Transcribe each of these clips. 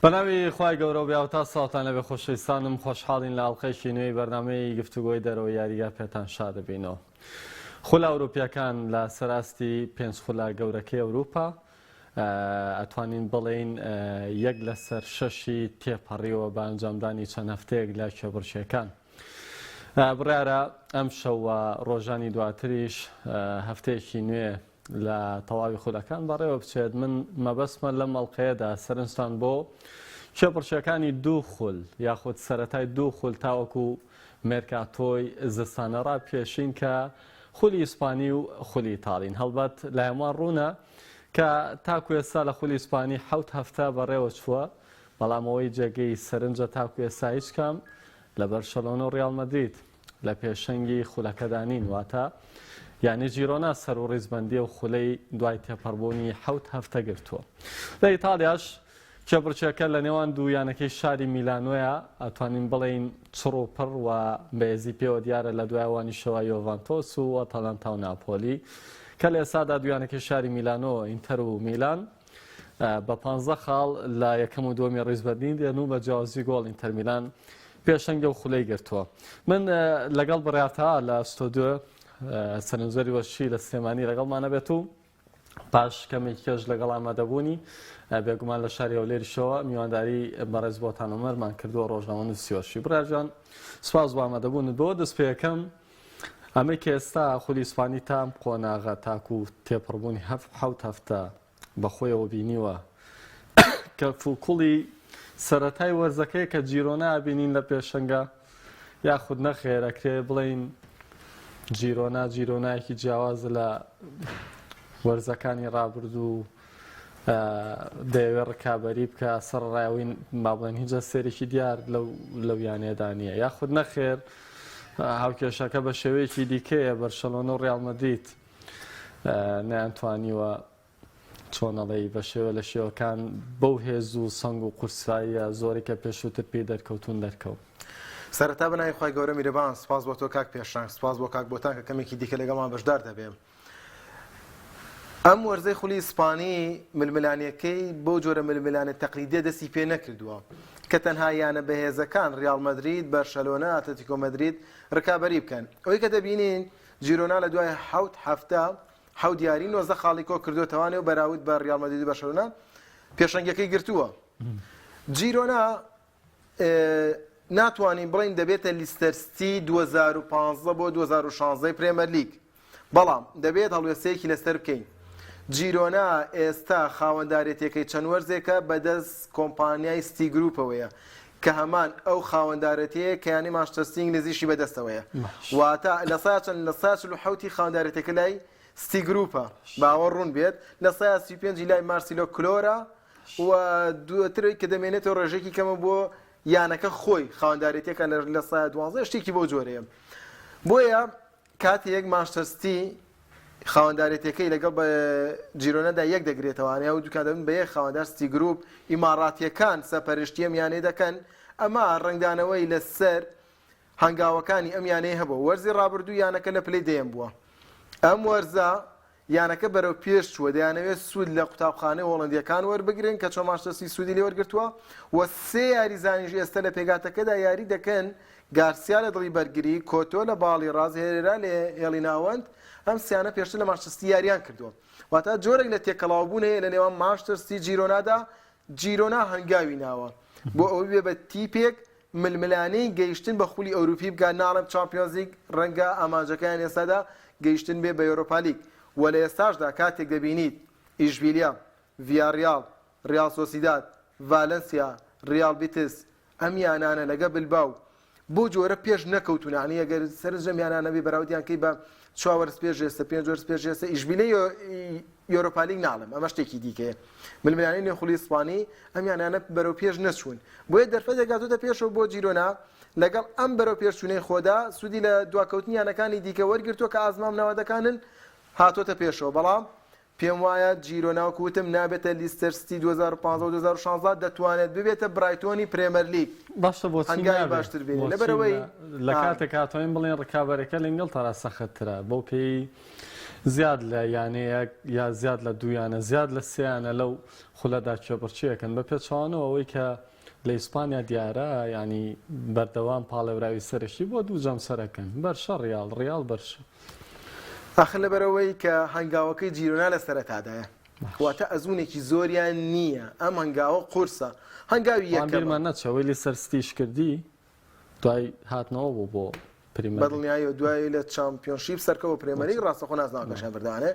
بەناوی خوای گەورە و بیاوتا ساڵتان لەبێ خۆشەویستانم خۆشحاڵین لە ئەڵقەیەکی نوێی بەرنامەی گفتوگۆی دەرەوە یاریگا پێتان شاد دەبینەوە. خولا ئەوروپیەکان لە سەراستی پێنج خولا گەورەکەی ئەوروپا ئەتوانین بڵێین 1/6 تێپەڕیەوە بە ئەنجامدانی چەند هەفتەیەک لە کێبڕچیەکان. بڕیارە ئەم شەوە ڕۆژانی دواتریش هەفتەیەکی نوێ لە تەواوی خولەکان بەڕێوە بچێت. من مەبەستمە لەم ئەڵقەیەدا سەرنجتان بۆ کێبڕچیەکانی دوو خول یاخود سەرەتای دوو خول تاوەکو مێرکاتۆی زستانە ڕاپێشین کە خولی ئیسپانی و خولی ئیتاڵین. هەڵبەت لە هەمووان ڕوونە کە تاکو ئێستا لە خولی ئیسپانی 7 هەفتە بەڕێوە چووە، بەڵام ئەوەی جێگەی سەرنجە تاکو ئێستا هیچ کام لە بەرشەلۆنە و ڕیاڵ مەدرید لە پێشەنگی خولەکەدانین، واتە یعنی جیرۆنا سەر و ڕیزبەندی و خولەی دوای تێپەڕبوونی 7 هەفتە گرتووە. لە ئیتاڵیاش کێبڕچیەکە لە نێوان دوویانەکەی شاری میلانۆیە ئەتوانین بڵێین چڕ و پڕ و بەهێزی پێوە دیارە لە دوایوانی شەوە یۆڤانتۆس و ئەتەلانتا و ناپۆلی کە لە ئێستادا دویانەکەی شاری میلانۆ ئینتەر و میلان بە 15 خاڵ لە یەکەم و دووەمی ڕیزبەندی دێن و بە جیاوازی گۆڵ ئینتەر میلان پێشەنگە و خولەی گرتووە. من لەگەڵ بڕاتە لە ئەستۆدیۆ سەرنجەری وەشی لە سلێمانی لەگەڵمانە بێت و پاش کەمێکی کەش لەگەڵ ئامادەبوونی بێگومان لە شاری هەولێریشەوە میوانداری بەڕێز بۆتان ئۆمەرمان کردووە ڕۆژنامە نووسیوەشی. بڕاجان سوپاس بۆ ئامادەبوونت بۆ دەستپێیەکەم ئەمەی کە ئێستا خولی ئیسپانی تام قۆناغا تاکو و تێپڕبوونی 7 هەفتە بەخۆیەوە بینیوە کە فوکوڵی سەرەتای وەرزەکەی کە جیرۆنا بینین لە پێشەنگە یاخود نەخێرەکرێ بڵین جیرۆنایەکی جیاوازە لە وەرزەکانی ڕابردوو دەیەوێت ڕکابەری بکە سەر ڕایەوەی با بڵێن هیچ سێرێکی دیار لەو یانێدا نییە، یاخود نەخێر هاوکێشەکە بە شێوەیەکی دیکەیە بەرشەلۆنە و ڕیاڵ مەدرید نەیانتوانیوە چۆنەڵی بە شێوە لە شێوەکان بەو هێز و سەنگ و قورساییە زۆری کە پێشووتر پێی دەرکەوتون دەرکەوت. سەرەتا بەناوی خوای گەورە میرەبان سپاس بۆ تۆ کاک پێشنگ، سپاس بۆ کاک بۆتان کە کەمێکی دیکە لەگەڵمان بەشدار دەبێم. ئەم وەرزەی خولی ئیسپانی ململانیەکەی بۆ جۆرە ململانە تەقلیدیە دەستی پێ نەکردووە کە تەنها یانە بەهێزەکان ڕیاڵ مەدرید، بەرشەلۆنە، ئەتلتیکۆ مەدرید ڕکابەری بکەن. ئەوەی کە دەبینین جیرۆنا لە دوای 7 هەفتە 7 دیاری 19 خاڵی کۆ کردوتەوانێ و بەراورد بە ڕیاڵ مەدرید و بەرشەلۆنە پێشەنگەکەی گرتووە. جیرۆنا ناتوانین بڵین دەبێتە لیستەرستی 2015 بۆ 2016 پرێمەر لیگ، بەڵام دەبێت هەڵوێستەیەکی لەسەر بکەین. جیرۆنا ئێستا خاوەندارێتەکەی چەند وەرزێکە بەدەست کۆمپانیای ستی گروپەوەیە کە هەمان ئەو خاوەندارەتەیە کە یانی مانچستەر ئینگلیزیشی بەدەستەوەیە، واتە لە 147 خاوەندارێتەکە لای ستی گروپە باوەڕ ڕوون بێت، لە 135 لای مارسیلۆ کلۆرە و دوتری کە دەمێنێتەوە ڕێژێکی کەمە بۆ یانەکە خۆی خاوەندارێتەکە لە 112 شتێکی بۆ جۆرەیە. بۆیە کاتێک مانچستەر خاوەندارێتەکەی لەگەڵ بە جیرۆنەدا یەک دەگرێتەوانەیە و دوکان دەبن بە یەک خاوەندار ستی گروپ ئیماڕاتیەکان سەپەرشتیە یانەی دەکەن. ئەمە ڕنگدانەوەی لەسەر هەنگاوەکانی ئەم یانەی هەبوو. وەرزی ڕابردوو یانەکە لە پلەی دەیەم بووە. ئەم وەرزە یانەکە بەرەو پێش چووە، دەیانەوێت سوود لە قوتابخانەی هۆڵەندیەکان وەربگرن کە چۆن مانچستەر سوودی لێ وەرگرتووە و 3 یاریزانیش ئێستا لە پێگاتەکەدا یاری دەکەن. گارسیا لە دڵی بەرگری، کۆتۆ لە باڵی ڕاز، هێرا لە هێڵی ناوەند، ئەم سیانە پێشتر لە مانچستەر یاریان کردووە. واتە جۆرێک لە تێکەڵاوبوون هەیە لە نێوان مانچستەر جیرۆنادا. جیرۆنا هەنگاوی ناوە بۆ ئەوەی بێ بە تیپێک ململانەی گەیشتن بە خولی ئەوروپی بکات، ناڵم چامپیۆنز لیگ ڕەنگە ئاماژەکەیان ئێستادا گەیشتن بێ بە ئەوروپا لیگ. و لە ئێستاشدا کاتێک دەبینیت ئیشبیلیا، ڤیاریال، ڕیال سۆسیداد، ڤالەنسیا، ڕیال بیتس ئەم یانانە لەگە بلباو بۆ جۆرە پێش نەکەوتون، یعنی ئەگەر سەرنجەم یانانە بێ بەراوردیان کەی بە 4 وەرز پێش ئێستا 5 وەرز پێش ئێستا ئیشبیلەی ئەوروپا لیگ ناڵم، ئەمە شتێکی دیکەیە. ململانەی نێو خولی ئیسپانی ئەم یانانە بەرەو پێش نەچوون، بۆیە دەرفەت دەگاتوتە پێشەوە بۆ جیرۆنا لەگەڵ ئەم بەرەو پێشچوونەی خۆدا سوودی لە دواکەوتنی یانەکانی دیکە وەرگرتووە کە ئازمام ناوەندەکانن هاتۆتە پێشەوە. بەڵام پێم وایە جیرۆنا وەکوتم نابێتە لیستەرستی 2015 و 2016 دەتوانێت ببێتە برایتۆنی پرێمەر لیگ. باشە بۆ هەنگاوی باشتر بێنێ لەبەرەوەی لە کاتێک هاتوین بڵێن ڕکابەرەکە لەنگڵ تەرا سەختترە بۆ پێی زیاد لە یانەیەک یا زیاد لە دوویانە زیاد لە سێیانە لەو خولەدا چێبڕچیەکەن بە پێچوانەوە ئەوەی کە لە ئیسپانیا دیارە ینی بەردەوام پاڵێوراوی سەرشی بۆ دوو جەم سەرەکەن بەرشە ڕیال بەرشە ئاخر لەبەرەوەی کە هەنگاوەکەی جیرۆنا لە سەرەتادایە واتە ئەزمونێکی زۆریان نییە ئەم هەنگاوە قورسە هەنگاوی یەکەمان نەچەوەی لی سەرستیش کردی دوای هاتنەوە بوو بۆ بەدڵنیایی و دوای لە چامپیۆنشیپ سەرکەوە پرێمەری ڕاستەخۆ نازناوەکەشیان بردانێ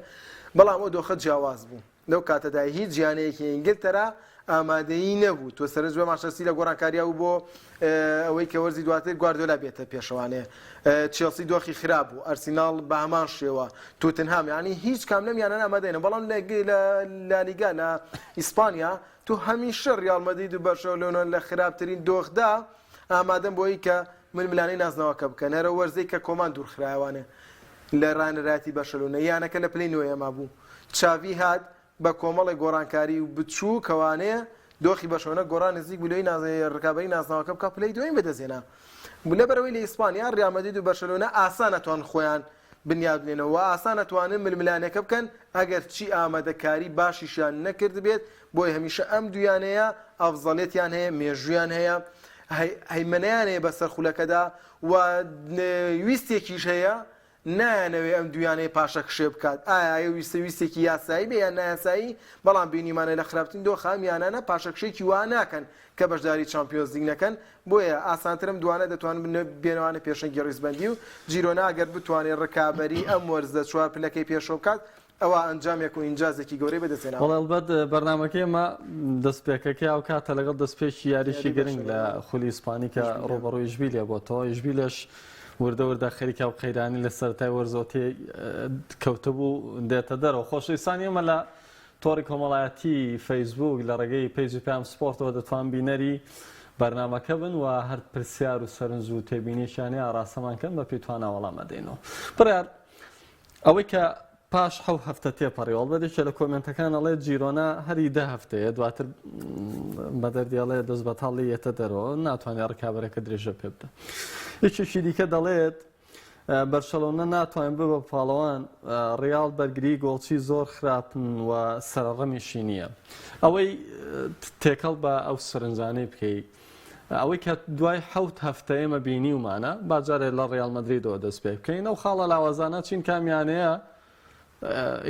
بەڵام ئەو دۆخە جیاواز بوو لەو کاتەدا هیچ گیانەیەکی ئینگلتەرا ئامادەیی نەبوو تۆ سەرنج بە ماشەسی لە گۆڕانکاریە و بۆ ئەوەی کە وەرزی دواتر گواردیۆلا بێتە پێشەوانێ چێلسی دۆخی خراپ بوو ئەرسیناڵ بە هەمان شێوە توتنهام یعنی هیچ کام لەمیانە ئامادەینە بەڵام لە لالیگا لە ئیسپانیا تو هەمیشە ڕیال مەدرید و بەرشەلۆنە لە خراپترین دۆخدا ئامادەم بۆی کە ململانەی نازنەوەکە بکەن هەرە وەرزەی کە کۆمان دوورخراوانە لە ڕانەراتی بەرشەلۆنە یانەکە لە پلەی نوێیەما بوو چاوی هات بە کۆمەڵی گۆڕانکاری و بچوو کەوانەیە دۆخی بەشەوەنە گۆڕان نزیک بولەی ڕکابەری نازناوەکە بکە پلەی دوێن بەدەزێنا لەبەرەوەی لە ئیسپانیا ڕیال مەدرید و بەرشەلۆنە ئاسان نەتوان خۆیان بنیاد بنێنەوە ئاسان نەتوانن ململانەکە بکەن ئەگەر چی ئامادەکاری باشیشان نەکرد بێت بۆی هەمیشە ئەم دویانەیە ئەفزەڵێتیان هەیە مێژویان هەیە هەیمنەیان هەیە بەسەر خولەکەدا و ویستێکیش هەیە نایانەوێ ئەم دویانەیە پاشە کشێ بکات ئایا ویستێکی یاسایی بێ یان نایاسایی بەڵام بینیمانە لە خراپترین دۆخە ئەم یانانە پاشەکشێکی وا ناکەن کە بەشداری چامپیۆنز لیگ نەکەن بۆیە ئاسانترم دوانە دەتوانن بێنەوانە پێشەنگی ڕیزبەندی و جیرۆنا ئەگەر بتوانێت ڕکابەری ئەم وەرزە چوار پلەکەی پێشەوە بکات ئەوە ئەنجامێک و ئینجازێکی گەورەی بەدەستێناوە. بەڵێ بەرنامەکەی ئەمە دەستپێکەکەی ئەو کاتە لەگەڵ دەستپێکی یاریشی گرنگ لە خولی ئیسپانی کە ڕۆبەڕۆی ژبیلێ بۆتەوە ژبیلش وردە خەریکە و قەیرانی لە سەرەتای وەرزۆتی کەوتبوو دێتە دەرەوە خۆشەویستانی ئەمە لە تۆڕی کۆمەڵایەتی فەیسبوک لە ڕێگەی پێیجی پێم سپۆرتەوە دەتوان بینەری بەرنامەکە بن و هەر پرسیار و سەرنج و تێبینیشیانی ئاڕاستەمانکەن بە پێیتوانە وەڵام ئەدەینەوە. بڕیار ئەوەی کە پاش حەو هەفتە تێپەڕیەوە بەدێکە لە کۆمنتەکان ئەڵێ جیرۆنا هەری 10 هەفتەیە دواتر بە دەردیاڵێ دەست بەتاڵی یێتە دەرەوە ناتوانێت ڕکابەرەکە درێژە پێ بدە. یەکێکی دیکە دەڵێت بەرشەلۆنە ناتوانین بە پاڵەوان ڕیال بەرگری گۆڵچی زۆر خراپن و سەرڕەمیشی نییە. ئەوەی تێکەڵ بە ئەو سەرنجانەی بکەیت ئەوەی کە دوای حەوت هەفتە ئێمە بینی ومانە باجارێت لە ڕیال مەدریدەوە دەست پێ بکەین ئەو خاڵە لاوازانە چین کامیانەیە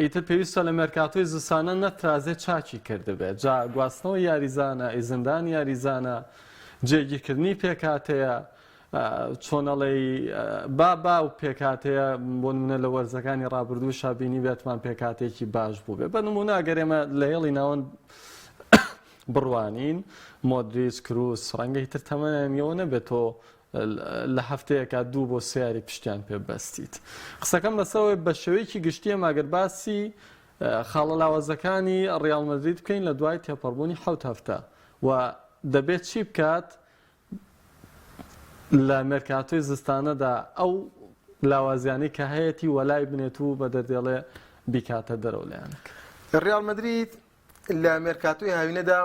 ئیتر پێویستە لە مێرکاتۆی زستانە نەترازێ چاکی کردبێت جا گواستنەوە یاریزانە ئیزندان یاریزانە جێگیرکردنی پێکاتەیە چۆنەڵی با و پێکاتەیە بۆ نمونە لە وەرزەکانی ڕابردوو شابینی بێتمان پێکاتێکی باش بوو بێ بە نمونە ئەگەر ئێمە لە هێڵی ناوەند بڕوانین مۆدریس کروس ڕەنگە هیتر تەمەنیەوە نەبێتەوە لە هەفتەیەکە 2 بۆ 3 یاری پشتیان پێبەستیت. قسەکەم بەسەوەی بە شێوەیەکی گشتیە ماگەر باسی خاڵە لاوازەکانی ڕیال مەدرید بکەین لە دوای تێپەڕبوونی حەوت هەفتە و دەبێت چی بکات لە مێرکاتۆی زستانەدا ئەو لاوازیانی کە هەیەی وەلای بنێت و بە دەردێڵێ بیکاتە دەرەوە لایەنەکە. ڕیال مەدرید لە مێرکاتۆی هاوینەدا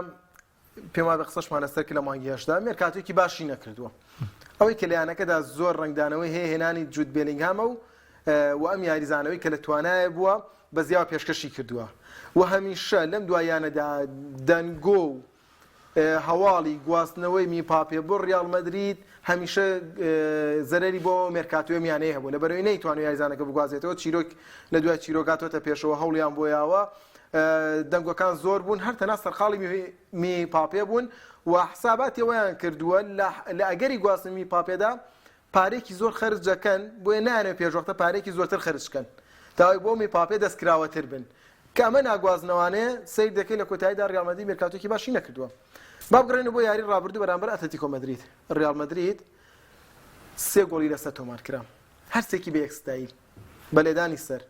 پێما بە قسەشمانە سەرکە لە مانگی هەشتا مێرکاتۆیەکی باشی نەکردووە. ئەوەی کە لایەنەکەدا زۆر ڕنگدانەوەی هەیە هێنانی جود بێلینگهامە و ئەم یاریزانەوەی کە لە توانایە بووە بە زیاوە پێشکەشی کردووە و هەمیشە لەم دوایانەدا دەنگۆ و هەواڵی گواستنەوەی میپاپێ بۆ ڕیال مەدرید هەمیشە زەرەری بۆ مێرکاتۆی میانەیە هەبوو لەبەرەوەی نەیتوانێت یاریزانەکە بگوازێتەوە چیرۆک لە دوای چیرۆکاتۆتە پێشەوە هەوڵیان بۆیاوە دەنگەکان زۆر بوون هەر تەنها سەرخاڵی میپاپێ بوون و حساباتی ئەویان کردووە لە ئەگەری گواستن میپاپێدا پارێکی زۆر خەرجەکەن بۆیە نایانێت پێشوەختە پارێکی زۆرتر خەرجکەن تاوای بۆ میپاپێ دەستکراوەتر بن کە ئەمە ناگوازنەوانەیە سیر دەکەی لە کۆتاییدا ڕیال مەدرید مێرکاتۆیەکی باشی نەکردووە. با بگەڕێنە بۆ یاری ڕابردوو بەرامبەر ئەتلتیکۆ مەدرید. ڕیال مەدرید 3 گۆڵی لەسەر تۆمار کرا هەرسێکی بە یەک ستایل بە لێدانی سەر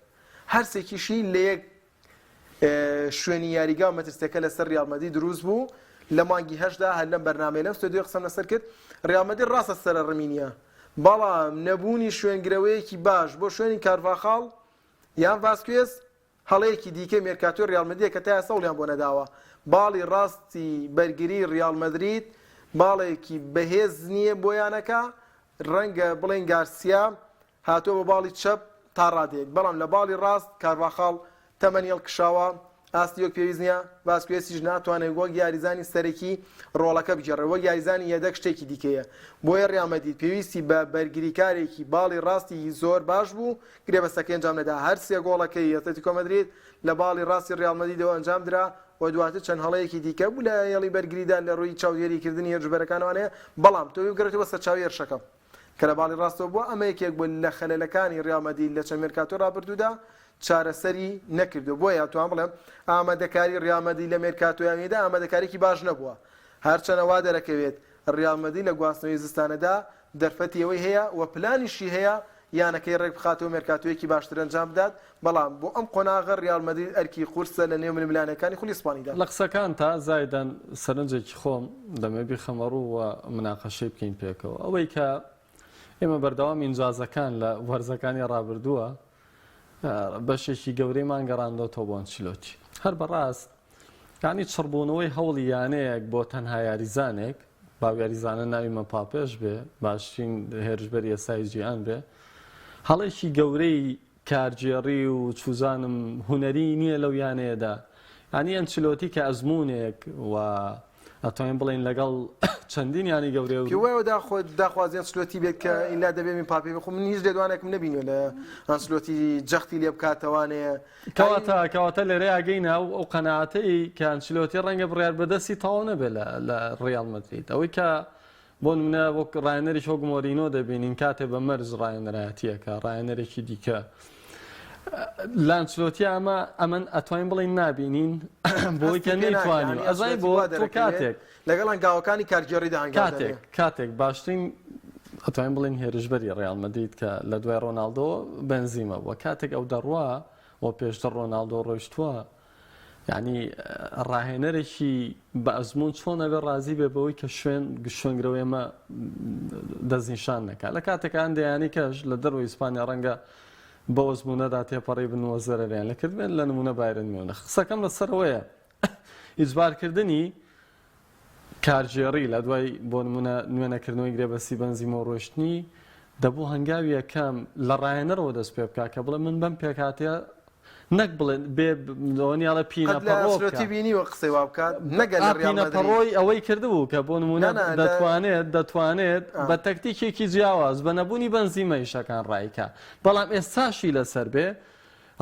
هەرسێکیشی لە یەک شوێنی یاریگا و مەترسیەکە لەسەر ڕیال مەدرید دروست بوو لە مانگی هەشدا هەر لەم بەرنامەیە لەم ستۆدیۆ قسەم لەسەر کرد ڕیال مەدرید ڕاستە سەرڕەمی نییە بەڵام نەبوونی شوێنگرەوەیەکی باش بۆ شوێنی کارڤاخاڵ یان ڤاسکوێز هەڵەیەکی دیکە مێرکاتۆی ڕیال مەدرید کە تا ئێستا هەوڵیان بۆ نەداوە باڵی ڕاستی بەرگری ڕیال مەدرید باڵێکی بەهێز نییە بۆیانەکە ڕەنگە بڵێن گارسیا هاتۆ بە باڵی چەپ تا ڕادەیەک بەڵام لە باڵی ڕاست کارواخاڵ تەمەنی هەڵکشاوە ئاستیۆک پێویست نییە باسکوێسیش ناتوانێت وەک یاریزانی سەرەکی ڕۆڵەکە بجێڕێ وەک یاریزانی یەدەک شتێکی دیکەیە بۆیە ڕیامەدید پێویستی بە بەرگریکارێکی باڵی ڕاستی زۆر باش بوو گرێبەستەکە ئەنجام نەدا هەر سێ گۆڵەکەی ئەتلێتیکۆ مەدرید لە باڵی ڕاستی ڕیالمەدیدەوە ئەنجام درا و دواتر چەند هەڵەیەکی دیکە بوو لە یەڵی بەرگریدا لە ڕووی چاودێریکردنی هێرشبەرەکانوانەیە بەڵام تۆ بگەڕێتەوە سەر چاوی هێرشەکە کە لە باڵی ڕاستەوە بووە ئەمە یەکێک بوو لە خەلەلەکانی ڕیالمەدید لە چەند مێرکاتۆ ڕابردوودا چارەسەری نەکردو بۆیە توان بڵێم ئامادەکاری ڕیالمەدید لە مێرکاتۆیانیدا ئامادەکارێکی باش نەبووە هەرچەنەوا دەرەکەوێت ڕیالمەدید لە گواستنەوەی زستانەدا دەرفەتی ئەوەی هەیە و پلانیشی هەیە یانەکەی ڕێک بخاتەوە مێرکاتۆیەکی باشتر ئەنجام بدات بەڵام بۆ ئەم قۆناغە ڕیالمەدید ئەرکی قورسە لە نێو ململانەکانی خولی ئیسپانیدا لە قسەکان تا زایدان سەرنجێکی خۆم دەمەبی خەمەڕوو و مناقەشەی بکەین پێکەوە ئەوەی کە ئێمە بەردەوام ئینجازەکان لە وەرزەکانی ڕابردووە بەشێکی گەورەی ماگەڕاندەوە بۆ ئەنچیلۆتی هەر بەڕاست یانی چڕبوونەوەی هەوڵی یانەیەک بۆ تەنها یاریزانێک باو یاریزانە ناوی مەپاپێش بێ باشترین هێرشبەر یاسای جیهان بێ هەڵێکی گەورەی کارگێڕی و چوزانم هونەری نییە لەو یانەیەدا ینی ئەنچیلۆتی کە ئەزمونێک و ئەتوانین بڵین لەگەڵ چەندین ینی گەورەی وایەوە داخوازیان سلۆتی بێت کە ئیلا دەبێت من پاپی بخۆم من هیچ لێدوانێکم نبینێ لە ئەنسلۆتی جەختی لێ بکاتەوانەیە کەواتە لێرە ئاگەینە ئەو قەناعەتەی کە ئەنچیلۆتی ڕەنگە بڕیار بەدەستی تاوا نەبێت لە ڕیال مەدرید ئەوەی کە بۆ نمونە وەک ڕایەنەری شۆ مۆرینۆ دەبینین کاتێ بە مەرز ڕایەنەرایەتیەکە ڕایەنەرێکی دیکە لانچلۆتی ئەمن ئەتوانین بڵین نابینین بۆی کە نەیتوانین ئەزای بۆ تۆ کاتێک لەگەڵ هەنگاوەکانی کارگێڕیدا کاتێک باشترین ئەتوانین بڵین هێرشبەری ڕیال مەدرید کە لە دوای ڕۆناڵدۆ بنزیمە بووە کاتێک ئەو دەڕوا بۆ پێشتر ڕۆناڵدۆ ڕۆیشتووە یعنی ڕاهێنەرێکی بە ئەزمون چۆن ئەبێ ڕازی بێ بەوەی کە شوێنگرەوە ئێمە دەستنیشان نەکات لە کاتێکان دەیانی کەش لە دەروی ئیسپانیا ڕەنگە بە ئەزمونەدا تێپەڕی بنوە زەرەریان لەکردبێن لە نمونە بایرن میێنە قسەکەم لەسەرەوەیە ئیجبارکردنی کارگێڕی لە دوای بۆ نمونە نوێنەکردنەوەی گرێبەستی بەنزیمە و ڕۆشتنی دەبوو هەنگاوی یەکەم لە ڕایەنەرەوە دەست پێ بکات کە بڵێ من بەم پێکاتەیە نەک بڵێن بێ دڵنیاڵە پینەپەڕۆی ئەوەی کردبوو کە بۆ نمونە دەتوانێت بە تەکتیکێکی جیاواز بە نەبوونی بەنزیمەیشەکان ڕایکە بەڵام ئێستاشی لەسەر بێ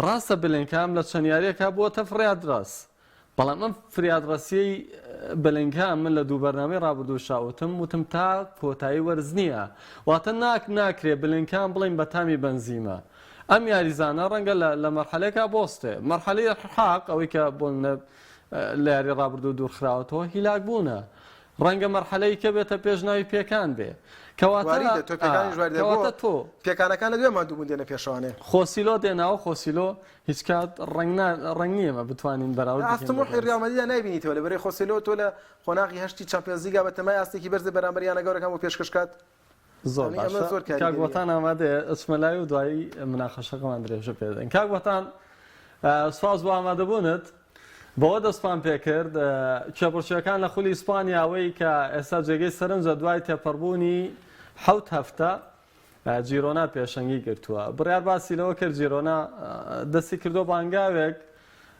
ڕاستە بلێنکام لە چەندیارێکا بووەتە فریادڕاس بەڵام ئەم فریادڕاسیەی بلێنکام من لە دوو بەرنامەی ڕابردوو وتم تا کۆتایی وەرز نییە واتە ناکرێ بلێنکام بڵین بە تامی بەنزیمە ئەم یاریزانە ڕەنگە لە مەرحەلێکا بۆستێ مەرحەلەی حاق ئەوەی کە بۆ لە یاری ڕابردوو دوورخراوەتەوە هیلاک بوونە ڕەنگە مەرحەلەی کە بێتە پێشناوی پێکان بێ کەواتە تۆ پێکانەکان لە دوێمان دووبوون دێنە پێشوانێ خۆسیلۆ دێناوە خۆسیلۆ هیچ کات ڕنگ نییەمە بتوانین بەراورد ئاستمۆحی ڕیالمەدیدا نایبینیتەوە لە بەرەی خۆسیلۆ تۆ لە خۆناغی هەشتی چەمپیۆنز لیگا بەتەمای ئاستێکی بەرزە بەرامبەر یانە گەورەکان بۆ پێشکەشکات زۆر کاگوەتان ئامادەیە ئەچمەلای و دوایی مناقەشەکەمان درێژە پێدەین کاگوەتان سواز بۆ ئامادەبوونت بەوە دەستپان پێکرد کێپڕچیەکان لە خولی ئیسپانیاوەی کە ئێستا جێگەی سەرنجە دوای تێپەڕبوونی 7 هەفتە جیرۆنا پێشەنگی گرتووە بڕیار باسی لەوە کرد جیرۆنا دەستی کردو بە هەنگاوێک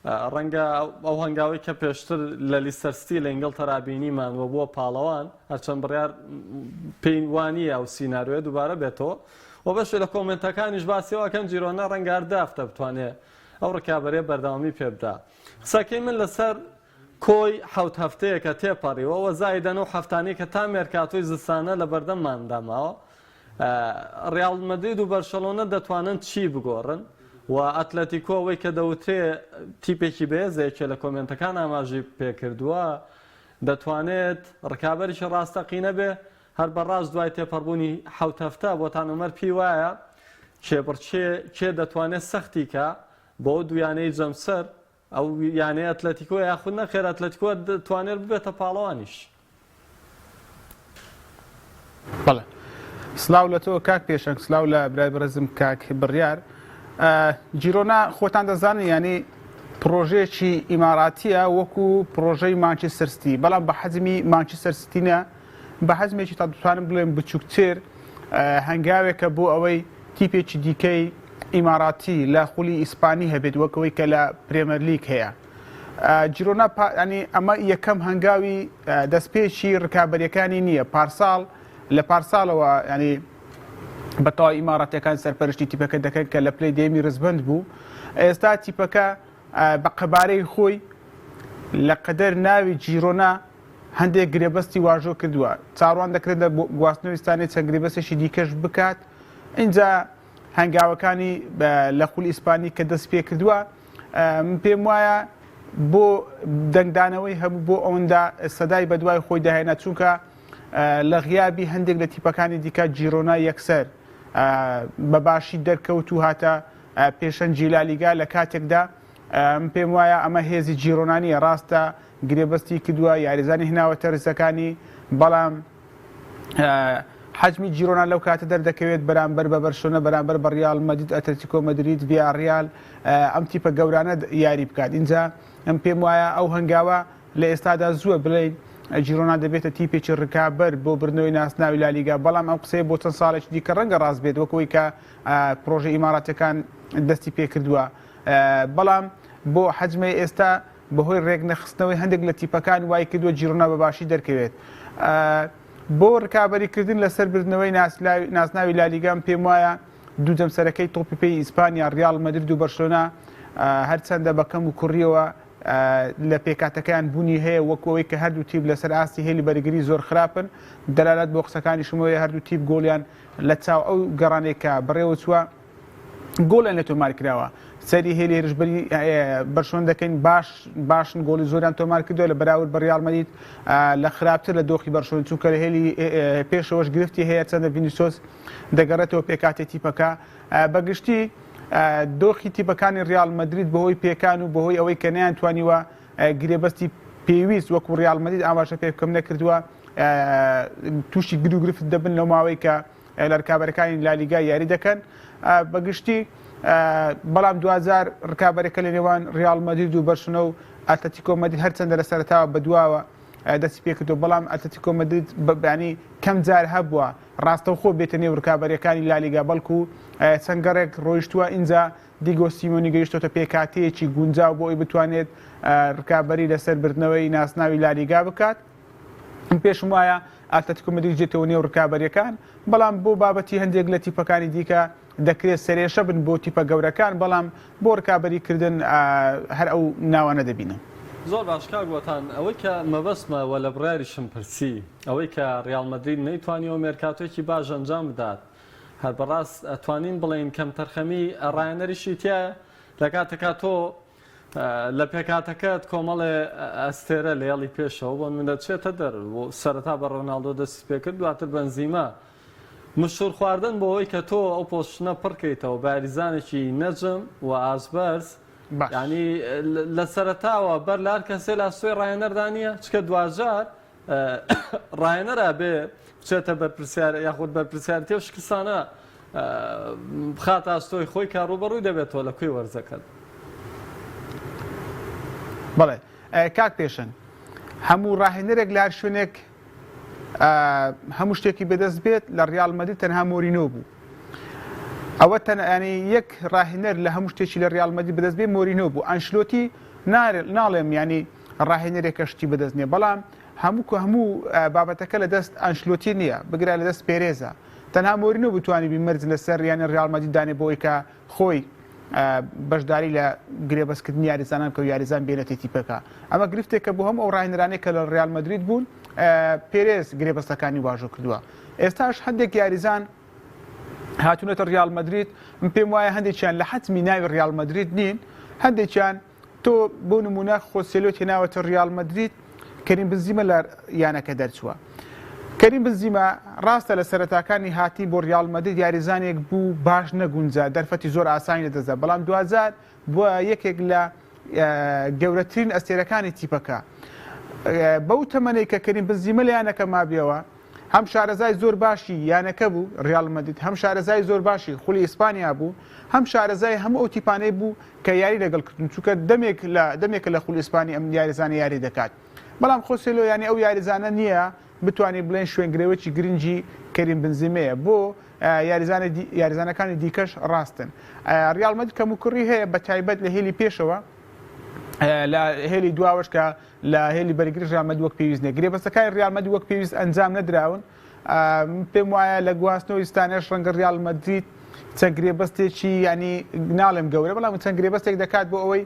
ڕەنگە ئەو هەنگاوی کە پێشتر لە لیستەرستی لە ئینگڵتەرا بینیمان و بووە پاڵەوان هەرچەند بڕیار پێی وانییە ئەو سیناریۆیە دووبارە بێتەوە و بەشێ لە کۆمنتەکانیش باسیەوەکەم جیرۆنا ڕەنگە هەردافتە بتوانێت ئەو ڕکابەرێ بەردەوامی پێ بدا قسەکەی من لەسەر کۆی 7 هەفتەیە کە تێپەڕیەوە زایدەن و هەفتانەی کە تا مێرکاتۆی زستانە لە بەردەممانداماوە ڕیال مەدرید و بەرشەلۆنە دەتوانن چی بگۆڕن و ئەتلەتیکۆ ئەوەی کە دەوترێ تیپێکی بێزێکێ لە کۆمنتەکان ئاماژی پێکردووە دەتوانێت ڕکابەریشی ڕاستەقینە بێ هەر بەڕاست دوای تێپەڕبوونی 7 هەفتە بۆتان عومەر پێی وایە کێ دەتوانێت سەختیکە بۆ دویانەی جەمسەر ئەو یانەیە ئەتلەتیکۆ یاخود نەخێر ئەتلەتیکۆ دەتوانێت ببێتە پاڵەوانیش بەڵێ سلااو لە تۆ کاک پێشنگ سلااو لە برای بەرزم کاک بڕیار جیرۆنا خۆتان دەزانن ینی پرۆژەیەکی ئیماراتیە وەکو پرۆژەی مانچستەر سیتی بەڵام بە حەزمی مانچستەر سیتینە بە حەزمێکی تا دەتوانم بڵێم بچووکتر هەنگاوێکە بۆ ئەوەی تیپێکی دیکەی ئیماراتی لە خولی ئیسپانی هەبێت وەکەوەی کە لە پرێمەر لیگ هەیە. جیرۆنا ینی ئەمە یەکەم هەنگاوی دەستپێکی ڕکابەریەکانی نییە. پارساڵ لە پارساڵەوە ینی بەتەواوی ئیماراتەکان سەرپەرشتی تیپەکە دەکەن کە لە پلەی دێمی ڕزبند بوو. ئێستا تیپەکە بە قەبارەی خۆی لە قەدەر ناوی جیرۆنا هەندێک گرێبەستی واژۆ کردووە. چاڕوان دەکرێت لە گواستنەوەستانی چەند گرێبەستێکی دیکەش بکات. اینجا هەنگاوەکانی لە خولی ئیسپانی کە دەست پێ کردووە پێم وایە بۆ دەنگدانەوەی هەبوو بۆ ئەوەندا سەدای بەدوای خۆی داهێنا چونکە لە غیابی هەندێک لە تیپەکانی دیکە جیرۆنا یەکسەر بەباشی دەرکەوت و هاتە پێشەنجی لالیگا لە کاتێکدا پێم وایە ئەمە هێزی جیرۆنانیە. ڕاستە گرێبەستی کردووە یاریزانی هێناوەتە ڕزەکانی بەڵام حجمی جیرۆنا لەو کاتە دەردەکەوێت بەرامبەر بە بەرشۆنە بەرامبەر بە ریال مەدرید ئەتلتیکۆ مەدرید ڤیاریال ئەم تیپە گەورانە یاری بکات. اینجا ئەم پێم وایە ئەو هەنگاوە لە ئێستادا زووە بڵێن جیرۆنا دەبێتە تیپێکی ڕکابەر بۆ بردنەوەی ناسناوی لالیگا. بەڵام ئەم قسەیە بۆ چەند ساڵێکی دیکە ڕەنگە ڕاست بێت وەکەوەی کە پرۆژە ئیماراتەکان دەستی پێ کردووە. بەڵام بۆ حجمەی ئێستا بەهۆی ڕێک نەخستنەوەی هەندێک لە تیپەکان وای کردووە جیرۆنا بەباشی دەرکەوێت. بۆ ڕکابەریکردن لەسەر بردنەوەی ناسناوی لالیگام پێم وایە دوو دەمسەرەکەی تۆپی پێی ئیسپانیا ریال مەدرید و بەرشلۆنا هەرچەندە بەکەم و کوڕیەوە لە پێکاتەکەیان بوونی هەیە وەکەوەی کە هەردوو تیپ لەسەر ئاستی هێلی بەرگری زۆر خراپن. دەلالەت بۆ قسەکانی شمەوەی هەردوو تیپ گۆڵیان لە چاو ئەو گەڕانێکە بەڕێوە چووە گۆڵیان لە تۆمار کراوە. سەری هێلی هێرشبەری بەرشۆن دەکەین باشن گۆڵی زۆریان تۆمار کردووە لە بەراورد بە ریال مەدرید لە خراپتر لە دۆخی بەرشۆن چونکە لە هێلی پێشەوەش گرفتی هەیە چەندە ڤینیسیۆس دەگەڕێتەوە پێکاتی تیپەکە. بەگشتی دۆخی تیپەکانی ریال مەدرید بەهۆی پێکان و بەهۆی ئەوەی کە نەیانتوانیوە گرێبەستی پێویست وەکو ریال مەدرید ئاماژە پێ بکەم نەکردووە تووشی گرروگرفت دەبن لەو ماوەی کە لە ڕکابەرەکانی لالیگا یاری دەکەن. بەگشتی بەڵام 2000 ڕکابەرەکە لە نێوان ریال مەدرید و بەرشلۆنە و ئەتلتیکۆ مەدرید هەرچەندە لە سەرەتاوە بەدواوە دەستی پێ کردو بەڵام ئەتلتیکۆ مەدرید ینی کەم جار هەبووە ڕاستەوخۆ بێتە نێو ڕکابەرەکانی لالیگا بەڵکو چەنگەڕێک ڕۆیشتووە. اینجا دیگۆ سیمۆنی گەیشتۆتە پێکاتەیەکی گونجاو بۆ ئەوی بتوانێت ڕکابەری لەسەر بردنەوەی ناسناوی لالیگا بکات. پێشم وایە ئەتلتیکۆ مەدرید جێتەوە نێو ڕکابەرەکان بەڵام بۆ بابەتی هەندێک لە تیپەکانی دیکە دەکرێت سەرێشە بن بۆ تیپە گەورەکان بەڵام بۆ ڕکابەریکردن هەر ئەو ناوانە دەبینم. زۆر باشکار گوتان ئەوەی کە مەبەستمەوە لە بڕیاریشم پرسی ئەوەی کە ریال مەدرید نەیتوانیەوە مێرکاتۆیەکی باش ئەنجام بدات هەر بەڕاست ئەتوانین بڵێن کەم تەرخەمی ڕایەنەریشی تایە لە کاتێکا تۆ لە پێکاتەکەت کۆمەڵێ ئەستێرە لە یاڵی پێشەوە بۆ من دەچێتە دەر بۆ سەرەتا بە ڕۆناڵدۆ دەستی پێ کرد دواتر بەنزیما مشهور خواردن بۆ ئەوەی کە تۆ ئەو پۆشتنە پڕکەیتەوە باریزانێکی نەجم و ئازبەرز ینی لە سەرەتاوە بەر لار کەسێ لا سوێ ڕایەنەردانیە چکە دوجار ڕایەنەرە بێ بچێتە بەرپرسیار یاخود بەرپرسیارەتی و شکستانە بخاتە ئاستۆی خۆی کاڕوبەڕووی دەبێتەوە لە کوێی وەرزەکەت. بەڵێ کاک پێشن هەموو ڕاهێنەرێک لار شوێنێک هەموو شتێکی بەدەست بێت لە ریال مەدرید تەنها مۆرینۆ بوو. ئەوە ینی یەک ڕاهێنەر لە هەموو شتێکی لە ریال مەدرید بەدەست بێ مۆرینۆ بوو. ئەنشلۆتی ناڵێم ینی ڕاهێنەرێکە شتی بەدەست نییە بەڵام هەموو بابەتەکە لە دەست ئەنشلۆتی نییە بگرا لە دەست پێرێزە تەنها مۆرینۆ بتوانانی بیمەرج لەسەر یانە ریال مەدرید دانێ بۆی کە خۆی بەشداری لە گرێبەستکردنی یاریزانان کە یاریزان بێنێتی تیپەکە. ئەمە گرفتێکە بۆ هەم ئەو ڕاهێنەرانەی کە لە ریال مەدرید بوون پێرێز گرێبەستەکانی واژۆ کردووە. ئێستاش هەندێک یاریزان هاتوونەتە ریال مەدرید پێم وایە هەندێکیان لە حەتمی ناوی ریال مەدرید نین هەندێکیان تۆ بۆ نمونە خۆسێلۆت هێناوەتە ریال مەدرید کەریم بنزیمە لە یانەکە دەرچووە. کەریم بنزیمە ڕاستە لە سەرەتاکانی هاتی بۆ ریال مەدرید یاریزانێک بوو باش نەگونجا دەرفەتی زۆر ئاسانی لەدەست بەڵام 2000 بووە یەکێک لە گەورەترین ئەستێرەکانی تیپەکە. بەو تەمەنەی کە کەریم بنزیمە لە یانەکە مابێەوە هەم شارەزای زۆر باشی یانەکە بوو ریال مەدرید هەم شارەزای زۆر باشی خولی ئیسپانیا بوو هەم شارەزای هەموو ئەو تیپانەی بوو کە یاری لەگەڵکردن چونکە دەمێک لە خولی ئیسپانی ئەم یاریزانە یاری دەکات. بەڵام خۆسێلۆ ینی ئەو یاریزانە نییە بتوانین بڵێن شوێنگرەوەی گرنگی کەریم بنزیمەیە بۆ یاریزانەکانی دیکەش ڕاستن. ریال مەدرید کەموکڕی هەیە بە تایبەت لە هێلی پێشەوە لە هێلی دواوەش کە لە هێلی بەرگریش ریال مەدرید وەک پێویست نیە. گرێبەستەکانی ریال مەدرید وەک پێویست ئەنجام نەدراون. پێم وایە لە گواستنەوەی ستانێش ڕەنگە ریال مەدرید چەند گرێبەستێکی ینی ناڵێم گەورە بەڵام چەند گرێبەستێک دەکات بۆ ئەوەی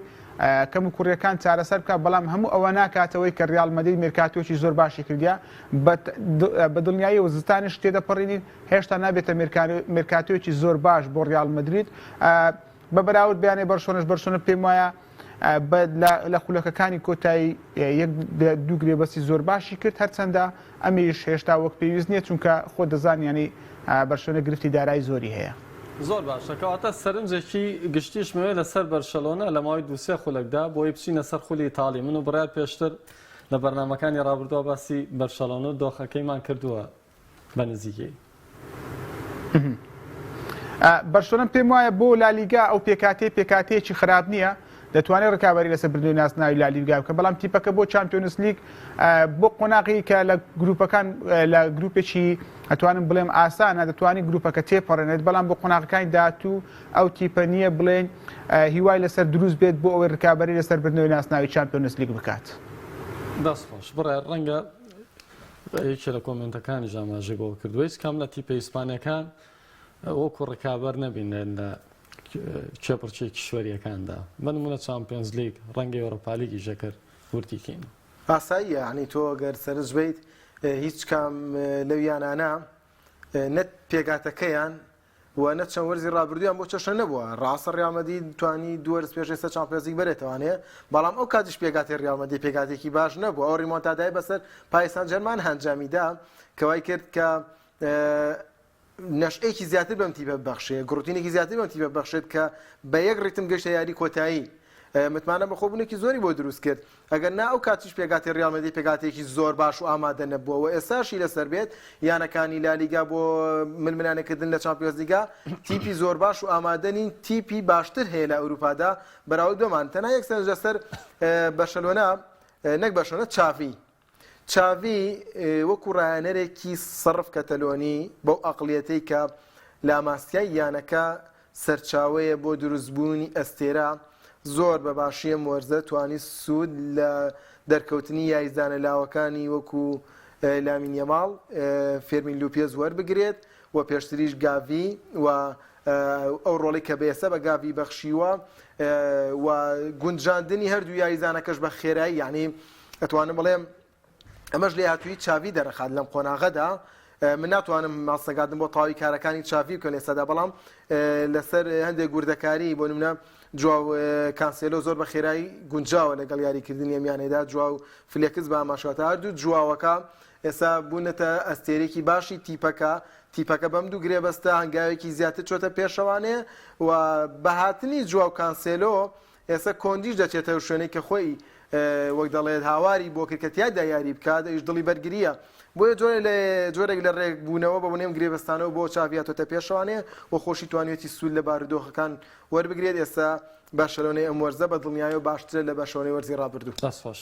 کەموکوڕیەکان چارەسەر بکات بەڵام هەموو ئەوە ناکاتەوەی کە ریال مەدرید مێرکاتۆکی زۆر باشی کردیا بە دڵنیایی وەزستانیش تێدەپەڕینین هێشتا نابێتە مێرکاتۆکی زۆر باش بۆ ریال مەدرید بە بەراورد بەیانەی بەرشۆنە پێم وایە لە خولەکەکانی کۆتایی دوو گرێبەستی زۆر باشی کرد هەرچەندە ئەمیش هێشتا وەک پێویست نییە چونکە خۆ دەزانانی بەرشۆنە گرفتی دارایی زۆری هەیە. زۆر باشە کەواتە سەرنجێکی گشتیشمەوەی لەسەر بەرشەلۆنە لە ماوەی دووسێ خولەکدا بۆی بچینە سەر خولی ئیتاڵی من و بڕیار پێشتر لە بەرنامەکانی ڕابردووە باسی بەرشەلۆنە و دۆخەکەیمان کردووە بە نزیکەی. بەرشۆنە پێم وایە بۆ لالیگا ئەو پێکاتەیەکی خراپ نییە دەتوانێت ڕکابەری لەسەر بردننی ناسناوی لالیگا بکە بەڵام تیپەکە بۆ چامپیۆنس لیگ بۆ قۆناغی کە لە گروپەکان لە گروپێکی ئەتوانم بڵێم ئاسانە دەتوانانی گروپەکە تێپەڕێنێت بەڵام بۆ قۆناغەکانی داهاتوو ئەو تیپە نییە بڵێن هیوای لەسەر دروست بێت بۆ ئەوەی ڕکابەری لەسەر بردنەوەی ناسناوی چامپیۆنس لیگ بکات. دەست خۆش بڕێ ڕەنگە یەکێ لە کۆمنتەکانی ژاماژێگەوە کردووەی کام لە تیپە ئیسپانیەکان وەکو ڕکابەر نەبینێن لە چێپڕچێکی کشوەریەکاندا بنمونە چامپیۆنز لیگ ڕەنگە ئەوڕۆپالیگی ژەکرد ورتیکەین ئاساییە ینی تۆ گەر سەرنج بیت هیچ کام لەویانانە نەت پێگاتەکەیان و نەت چەند وەرزی ڕابردویان بۆ چەشە نەبووە ڕاستە ریال مەدرید توانی دووەرز پێش ئێستا چامپیۆنز لیگ بەرێتەوانێ بەڵام ئەو کاتیش پێگاتی ریال مەدرید پێگاتێکی باش نەبووە ئەو ریمۆنتادای بەسەر پاریس سان ژەرمان هەنجامیدا کەوای کرد کە نەشئێکی زیاتر بەم تیپە ببەخشێت گڕوتینێکی زیاتر بەم تیپە ببەخشێت کە بە یەک ڕیتم گەشتە یاری کۆتایی متمانە بە خۆبوونێکی زۆری بۆ دروست کرد ئەگەر نا ئەو کاتیش پێگاتی ریال مەدرید پێگاتێکی زۆر باش و ئامادە نەبووە و ئێستاشی لەسەر بێت یانەکانی لالیگا بۆ ململانەکردن لە چامپیۆنز لیگا تیپی زۆر باش و ئامادە نین تیپی باشتر هەیە لە ئەوروپادا بەراورد بەمان تەنها یەک سەرنج لەسەر بەرشەلۆنا نەک بەرشەلۆنە چاڤی وەکو ڕایەنەرێکی سەرف کەتەلۆنی بەو ئەقڵیەتەی کە لاماستیای یانەکە سەرچاوەیە بۆ دروستبوونی ئەستێرا زۆر بە باشیە وەرزە توانی سوود لە دەرکەوتنی یاریزانە لاوەکانی وەکو لامین یەماڵ فێرمین لوپێز وەربگرێت و پێشتریش گاڤی و ئەو ڕۆڵی کە بێسە بە گاڤی بەخشیوە و گونجاندنی هەردوو یاریزانەکەش بە خێرایی یعنی ئەتوانم بڵێم ئەمەش لێ هاتووی چاوی دەرەخات لەم قۆناغەدا من ناتوانم ماسەگاتم بۆ تاوی کارەکانی چاوی بکەم لێسەدا بەڵام لەسەر هەندێک گوردەکاری بۆ نمونە جواو کانسێلۆ زۆر بە خێرایی گونجاوە لەگەڵ یاریکردنی ئەمیانەدا جواو فلێکس بە ئاماژەوەتە هەردوو جواوەکە ئێستا بوونەتە ئەستێرێکی باشی تیپەکە بەم دوو گرێبەستە هەنگاوێکی زیاتر چۆتە پێشەوانێ و بەهاتنی جواو کانسێلۆ ئێستا کۆندیش دەچێتە شوێنەی کە خۆی وەک دەڵێت هاواری بۆ کردکەتیادا یاری بکات ئەویش دڵی بەرگریە بۆیە جۆرێک لە ڕێکبوونەوە بە بنێم گرێبەستانەوە بۆ چاڤیاتۆتە پێشەوانێ و خۆشی توانێتی سوود لە بارودۆخەکان وەربگرێت ئێستا بەرشەلۆنەی ئەم وەرزە بە دڵنیایە و باشترە لە بەشەوەی وەرزی ڕابردوو. دەست خۆش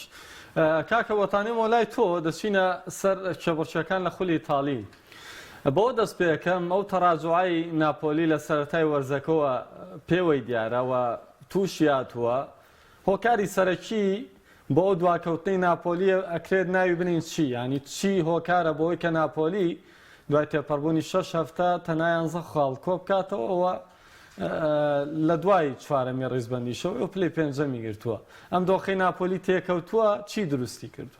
کاکە وەتانی مۆلای تۆ دەچینە سەر کێبڕچیەکان لە خولی ئیتاڵی بۆ دەست پێەکەم ئەو تەراجوعی ناپۆلی لە سەرەتای وەرزەکەەوە پێوەی دیارەوە تووشی هاتووە هۆکاری سەرەکی بۆ دواکەوتنی ناپۆلی ئەکرێت ناوی بنین چی ینی چی هۆکارە بۆی کە ناپۆلی دوای تێپەڕبوونی 6 هەفتە تەنها 11 خاڵ کۆ بکاتەوە ئەوە لە دوای چوارەمی ڕیزبەندیشەوە ئەو پلەی پێنجەمی گرتووە ئەم دۆخەی ناپۆلی تێکەوتووە چی دروستی کردو؟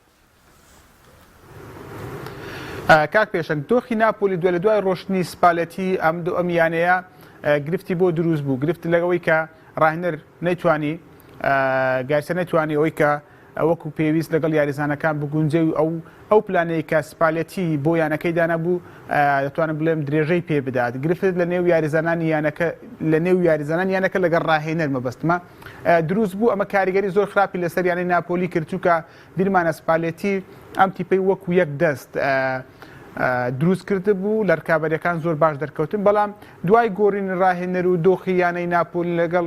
کاک پێشنگ دۆخی ناپۆلی دوای لە دوای ڕۆشتنی سپالەتی ئەم یانەیە گرفتی بۆ دروست بوو گرفت لەگەوەی کە ڕاهێنەر نەیتوانی گایسە نەتوانی ئەوەی کە وەکو پێویست لەگەڵ یاریزانەکان بگونجێ و ئەو پلانەیە کە سپالەتی بۆ یانەکەی دانەبوو دەتوانم بڵێم درێژەی پێ بدات گرفت لە نێو یاریزانانی یانەکە لەگەڵ ڕاهێنەر مەبەستمە دروست بوو ئەمە کاریگەری زۆر خراپی لەسەر یانەی ناپۆلی کردوکە بیرمانە سپالەتی ئەم تیپەی وەکو یەک دەست دروست کرده بوو لە ڕکابەریەکان زۆر باش دەرکەوتن بەڵام دوای گۆڕین ڕاهێنەر و دۆخی یانەی ناپۆلی لەگەڵ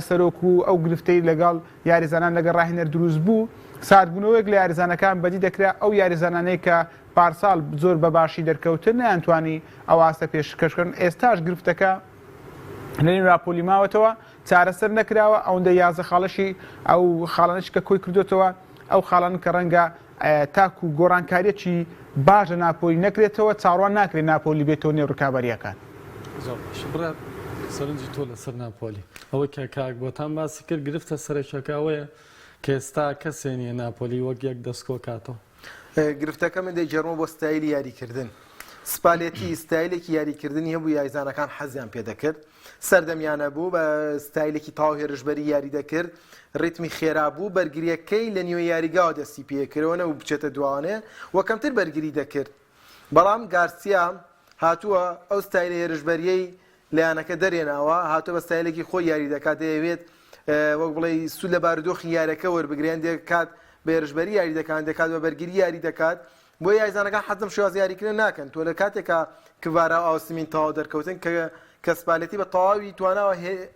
سەرۆک و ئەو گرفتەی لەگەڵ یاریزانان لەگەڵ ڕاهێنەر دروست بوو ساردبوونەوەیەک لە یاریزانەکان بەدی دەکرا ئەو یاریزانانەی کە پارساڵ زۆر بەباشی دەرکەوتن نەیانتوانی ئەو ئاستە پێشکەشکردن ئێستاش گرفتەکە لەنێو راپۆلی ماوەتەوە چارەسەر نەکراوە ئەوەندە یازە خاڵەشی ئەو خاڵانش کە کۆی کردوێتەوە ئەو خاڵان کە ڕەنگە تاکو و گۆڕانکاریەکی باشە ناپۆلی نەکرێتەوە چاڕوان ناکرێت ناپۆلی بێتەوە نێو ڕکابەریەکان. سەرنجی تۆ لەسەر ناپۆلی ئەوەی کە کاک بۆتان باسی کرد گرفتە سەرێکەکەوەیە کە ئێستا کەسێ نیە ناپۆلی وەک یەک دەستکۆ کاتەوە. گرفتەکە من دەیجێڕمە بۆ ستایلی یاریکردن. سپالێتی ستایلێکی یاریکردنی هەبوو یاریزانەکان حەزیان پێ دەکرد سەردەمیانە بوو بە ستایلێکی تاو هێرشبەری یاری دەکرد ڕیتمی خێرا بوو بەرگریەکەی لە نیوە یاریگاوە دەستی پێکردەوە و بچێتە دوانێ وەکەمتر بەرگری دەکرد. بەڵام گارسیا هاتووە ئەو ستایلە هێرشبەریەی لایەنەکە دەرێناوە هاتووە بە ستایلێکی خۆی یاری دەکات دەیەوێت وەک بڵێ سوود لە بارودۆخی یاریەکە وەربگریان دەکات بە هێرشبەری یاری دەکات دەکات بە بەرگری یاری دەکات بۆ یاریزانەکان حەزم شێواز یاریکردن ناکەن تۆ لە کاتێکە کڤارا ئاسمین تاوا دەرکەوتن کە سپالێتی بە تەواوی تواناوە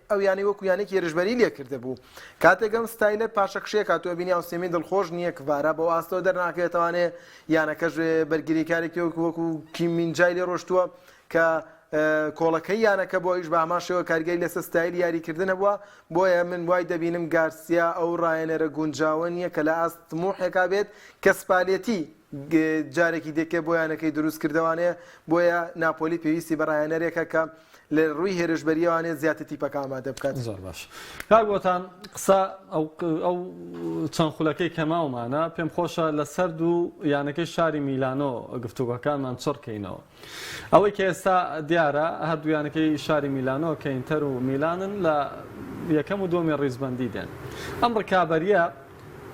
ئەو یانەی وەکو یانێکی هێرشبەری لێکردە بوو کاتێکم ستایلە پاشەکشەیە کاتوە بینی ئاسمین دڵخۆش نییە کڤارا بۆ ئاستەوە دەرناکەوێتوانێ یانەکەش بەرگریکارێکی وەکو کیمینجای لێ ڕۆشتووە کە کۆڵەکەی یانەکە بۆ ئیش بە ئاماشەوە کارگەری لەسەر ستایلی یاریکردن هەبووە بۆیە من وای دەبینم گارسیا ئەو ڕایەنەرە گونجاوە نییە کە لە ئاست موحێکا بێت کە سپالێتی جارێکی دێکێ بۆ یانەکەی دروست کردوانەیە بۆیە ناپۆلی پێویستی بە ڕایەنەرێکە کە لە ڕووی هێرشبەریەوانێت زیاتر تیپەکە ئامادە بکات. زۆر باش کاک بۆتان قسە ئەو چەند خولەکەی کەماومانە پێم خۆشە لە سەرد و یانەکەی شاری میلانۆ گفتوگەکانمان چڕکەینەوە ئەوەی کە ئێستا دیارە هەردوو یانەکەی شاری میلانۆ کە ئینتەر و میلانن لە یەکەم و دۆمی ڕیزبەندی دێن ئەم ڕکابەریە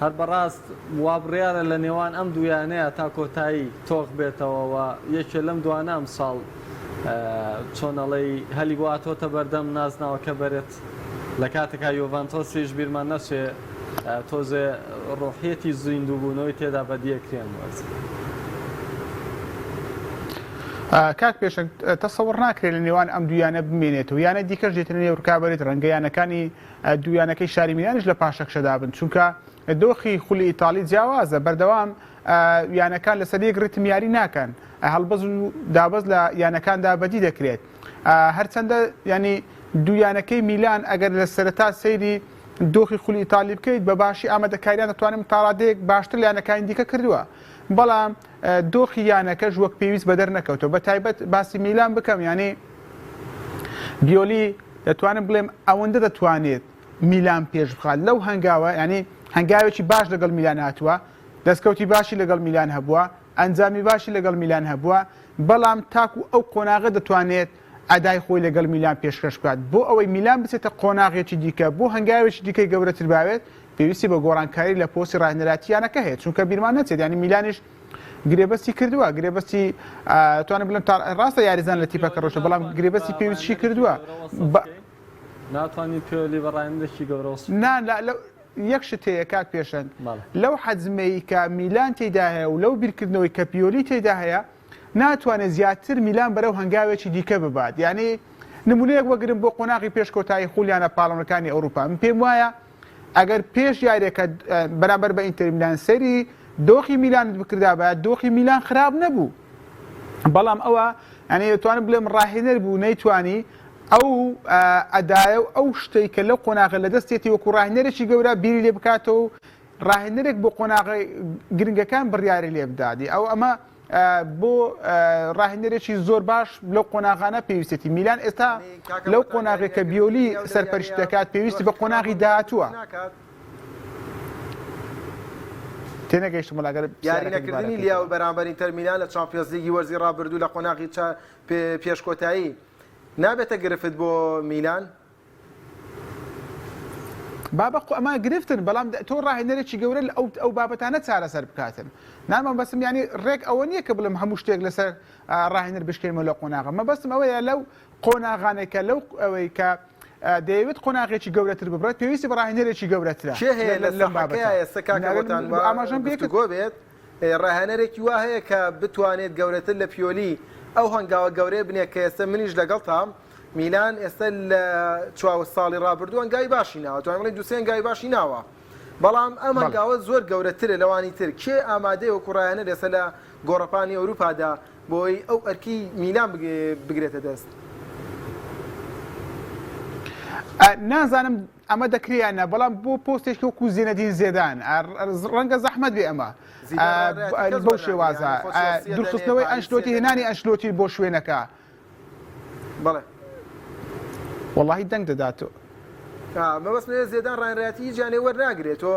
هەر بەڕاست وابڕیارە لە نێوان ئەم دویانەیە تا کۆتایی تۆق بێتەوەەوە یەکێ لەم دوانە ئەم ساڵ چۆنەڵی هەلی واتۆتە بەردەم نازناوەکە بەرێت لە کاتێکا یۆڤانتۆسیش بیرمان نەچێ تۆزێ ڕۆحیەتی زیندووبوونەوەی تێدا بەدیەکرێن وەرز. کاک پێشنگ تەسەوڕ ناکرێت لە نێوان ئەم دویانە بمێنێتەوە یانە دیکەش دێتە نێو ڕکابەرێت ڕەنگەیانەکانی دویانەکەی شاری میلانیش لە پاشەکشەدا بن چونکە دۆخی خولی ئیتاڵی جیاوازە بەردەوام یانەکان لەسەر یەک ڕتم یاری ناکەن هەڵبەز و دابەز لە یانەکاندا بەدی دەکرێت هەرچەندە ینی دویانەکەی میلان ئەگەر لە سەرەتا سەیری دۆخی خولی ئیتالی بکەیت بە باشی ئامادەکاریان دەتوانم تاڕادەیەک باشتر لە یانەکانی دیکە کردووە بەڵام دۆخی یانەکەش وەک پێویست بەدەر نەکەوتەوە بە تایبەت باسی میلان بکەم ینی بیۆلی دەتوانم بڵێم ئەوەندە دەتوانێت میلان پێش بخات لەو هەنگاوە ینی هەنگاوێکی باش لەگەڵ میلان هاتووە دەستکەوتی باشی لەگەڵ میلان هەبووە ئەنجامی باشی لەگەڵ میلان هەبووە بەڵام تاکو ئەو قۆناغە دەتوانێت ئەدای خۆی لەگەڵ میلان پێشکەش بکات بۆ ئەوەی میلان بچێتە قۆناغێکی دیکە بۆ هەنگاوێکی دیکەی گەورەتر باوێت پێویستی بە گۆڕانکاری لە پۆستی ڕاهێنەراتیانەکە هەیە چونکە بیرمان نەچێت ینی میلانیش گرێبەستی کردووە گرێبەستی توانم بڵێم ڕاستە یاریزان لە تیپەکە ڕۆژە بەڵام گرێبەستی پێویستی کردووە ناتوانین پێوەلی بەڕایەندەکی گەورە یەک شت هەیە کاک پێشەنگ لەو حەزمەی کە میلان تێدا هەیە و لەو بیرکردنەوەی کە پیۆلی تێدا هەیە ناتوانێت زیاتر میلان بەرەو هەنگاوێکی دیکە ببات یعنی نمونەیەک وەگرم بۆ قۆناغی پێشکۆتایی خولیانە پاڵەوانەکانی ئەوروپا من پێم وایە ئەگەر پێش یاریەکە بەرامبەر بە ئینتەر میلان سەری دۆخی میلانت بکردا بە دۆخی میلان خراپ نەبوو بەڵام ئەوە ینی دەتوانم بڵێم ڕاهێنەر بوو نەیتوانی ئەو ئەدایە و ئەو شتەی کە لەو قۆناغە لە دەستێتی وەکو ڕاهێنەرێکی گەورە بیری لێ بکاتەوە ڕاهێنەرێک بۆ قۆناغی گرنگەکان بڕیاری لێ بدادی ئەو ئەمە بۆ ڕاهێنەرێکی زۆر باش لەو قۆناغانە پێویستێتی میلان ئێستا لەو قۆناغی کە بیۆلی سەرپەرشت دەکات پێویستی بە قۆناغی داهاتووە تێنەگەیشتم وەڵاگەر یاری نەکردنی لیا و بەرامبەر ئینتەر میلان لە چامپیۆنز لیگی وەرزی ڕابردوو لە قۆناغی پێشکۆتایی نابێتە گرفت بۆ میلان بابە ئەمە گرفتن بەڵام تۆ ڕاهێنەرێکی گەورە ئەو بابەتانە چارەسەر بکاتن نامان بەسم ینی ڕێک ئەوە نییە کە بڵم هەموو شتێک لەسەر ڕاهێنەر بشکێنمە لە قۆناغە مە بەستم ئەوەیە لەو قۆناغانێکە لەو ئەوەی کە دەیەوێت قۆناغێکی گەورەتر ببڕێت پێویستی بە ڕاهێنەرێکی گەورەترە چێ هەیە لەم بابەتە ئێستا کاکەوتان ئاماژەم پێکگۆ بێت ڕاهێنەرێکی وا هەیە کە بتوانێت گەورەتر لە پیۆلی ئەو هەنگاوە گەورەی بنێ کە ئێستا منیش لەگەڵ تام میلان ئێستا لە 4 ساڵی ڕابردووە هەنگاوی باشی ناوە توانین بڵێن دووسێ هەنگاوی باشی ناوە بەڵام ئەم هەنگاوە زۆر گەورەترە لەوانی تر کێ ئامادەی وەکو ڕایەنە لێسە لە گۆڕەپانی ئەوروپادا بۆی ئەو ئەرکی میلان بگرێتە دەست. نازانم ئەمە دەکریانە بەڵام بۆ پۆستێکی وەکو زینەدین زێدان ڕەنگە زەحمەت بێ ئەمە بەو شێوازە دوورخستنەوەی ئەنشلۆتی هێنانی ئەنشلۆتی بۆ شوێنەکە بەڵێ وەڵاهی دەنگ دەداتەوە مەبەست زێدان ڕایەنڕایەتی جانێ وەرناگرێت تۆ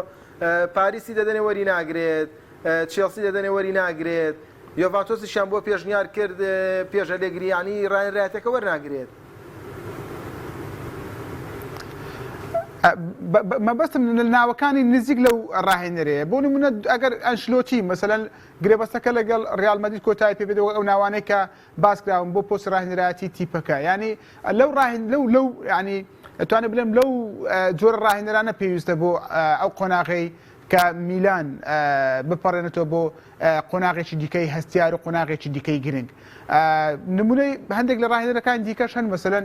پاریسی دەدەنێ وەری ناگرێت چێلسی دەدەنێ وەری ناگرێت یۆڤانتۆسیشیان بۆ پێشنیار کرد پێشە لێگریانی ڕایەنڕایەتەکە وەرناگرێت. مەبەستم ناوەکانی نزیک لەو ڕاهێنەرەیە بۆ نمونە ئەگەر ئەنشلۆتی مەسەلەن گرێبەستەکە لەگەڵ ڕیال مەدرید کۆتایی پێ بێتەوە ئەو ناوانەی کە باسکراون بۆ پۆست ڕاهێنەرایەتی تیپەکە ینی لەو ینی ئەتوانێت بڵێم لەو جۆرە ڕاهێنەرانە پێویستە بۆ ئەو قۆناغی کە میلان بپەڕێنێتەوە بۆ قۆناغێکی دیکەی هەستیار و قۆناغێکی دیکەی گرنگ. نمونەی هەندێک لە ڕاهێنەرەکان دیکەش هەن مەسەلەن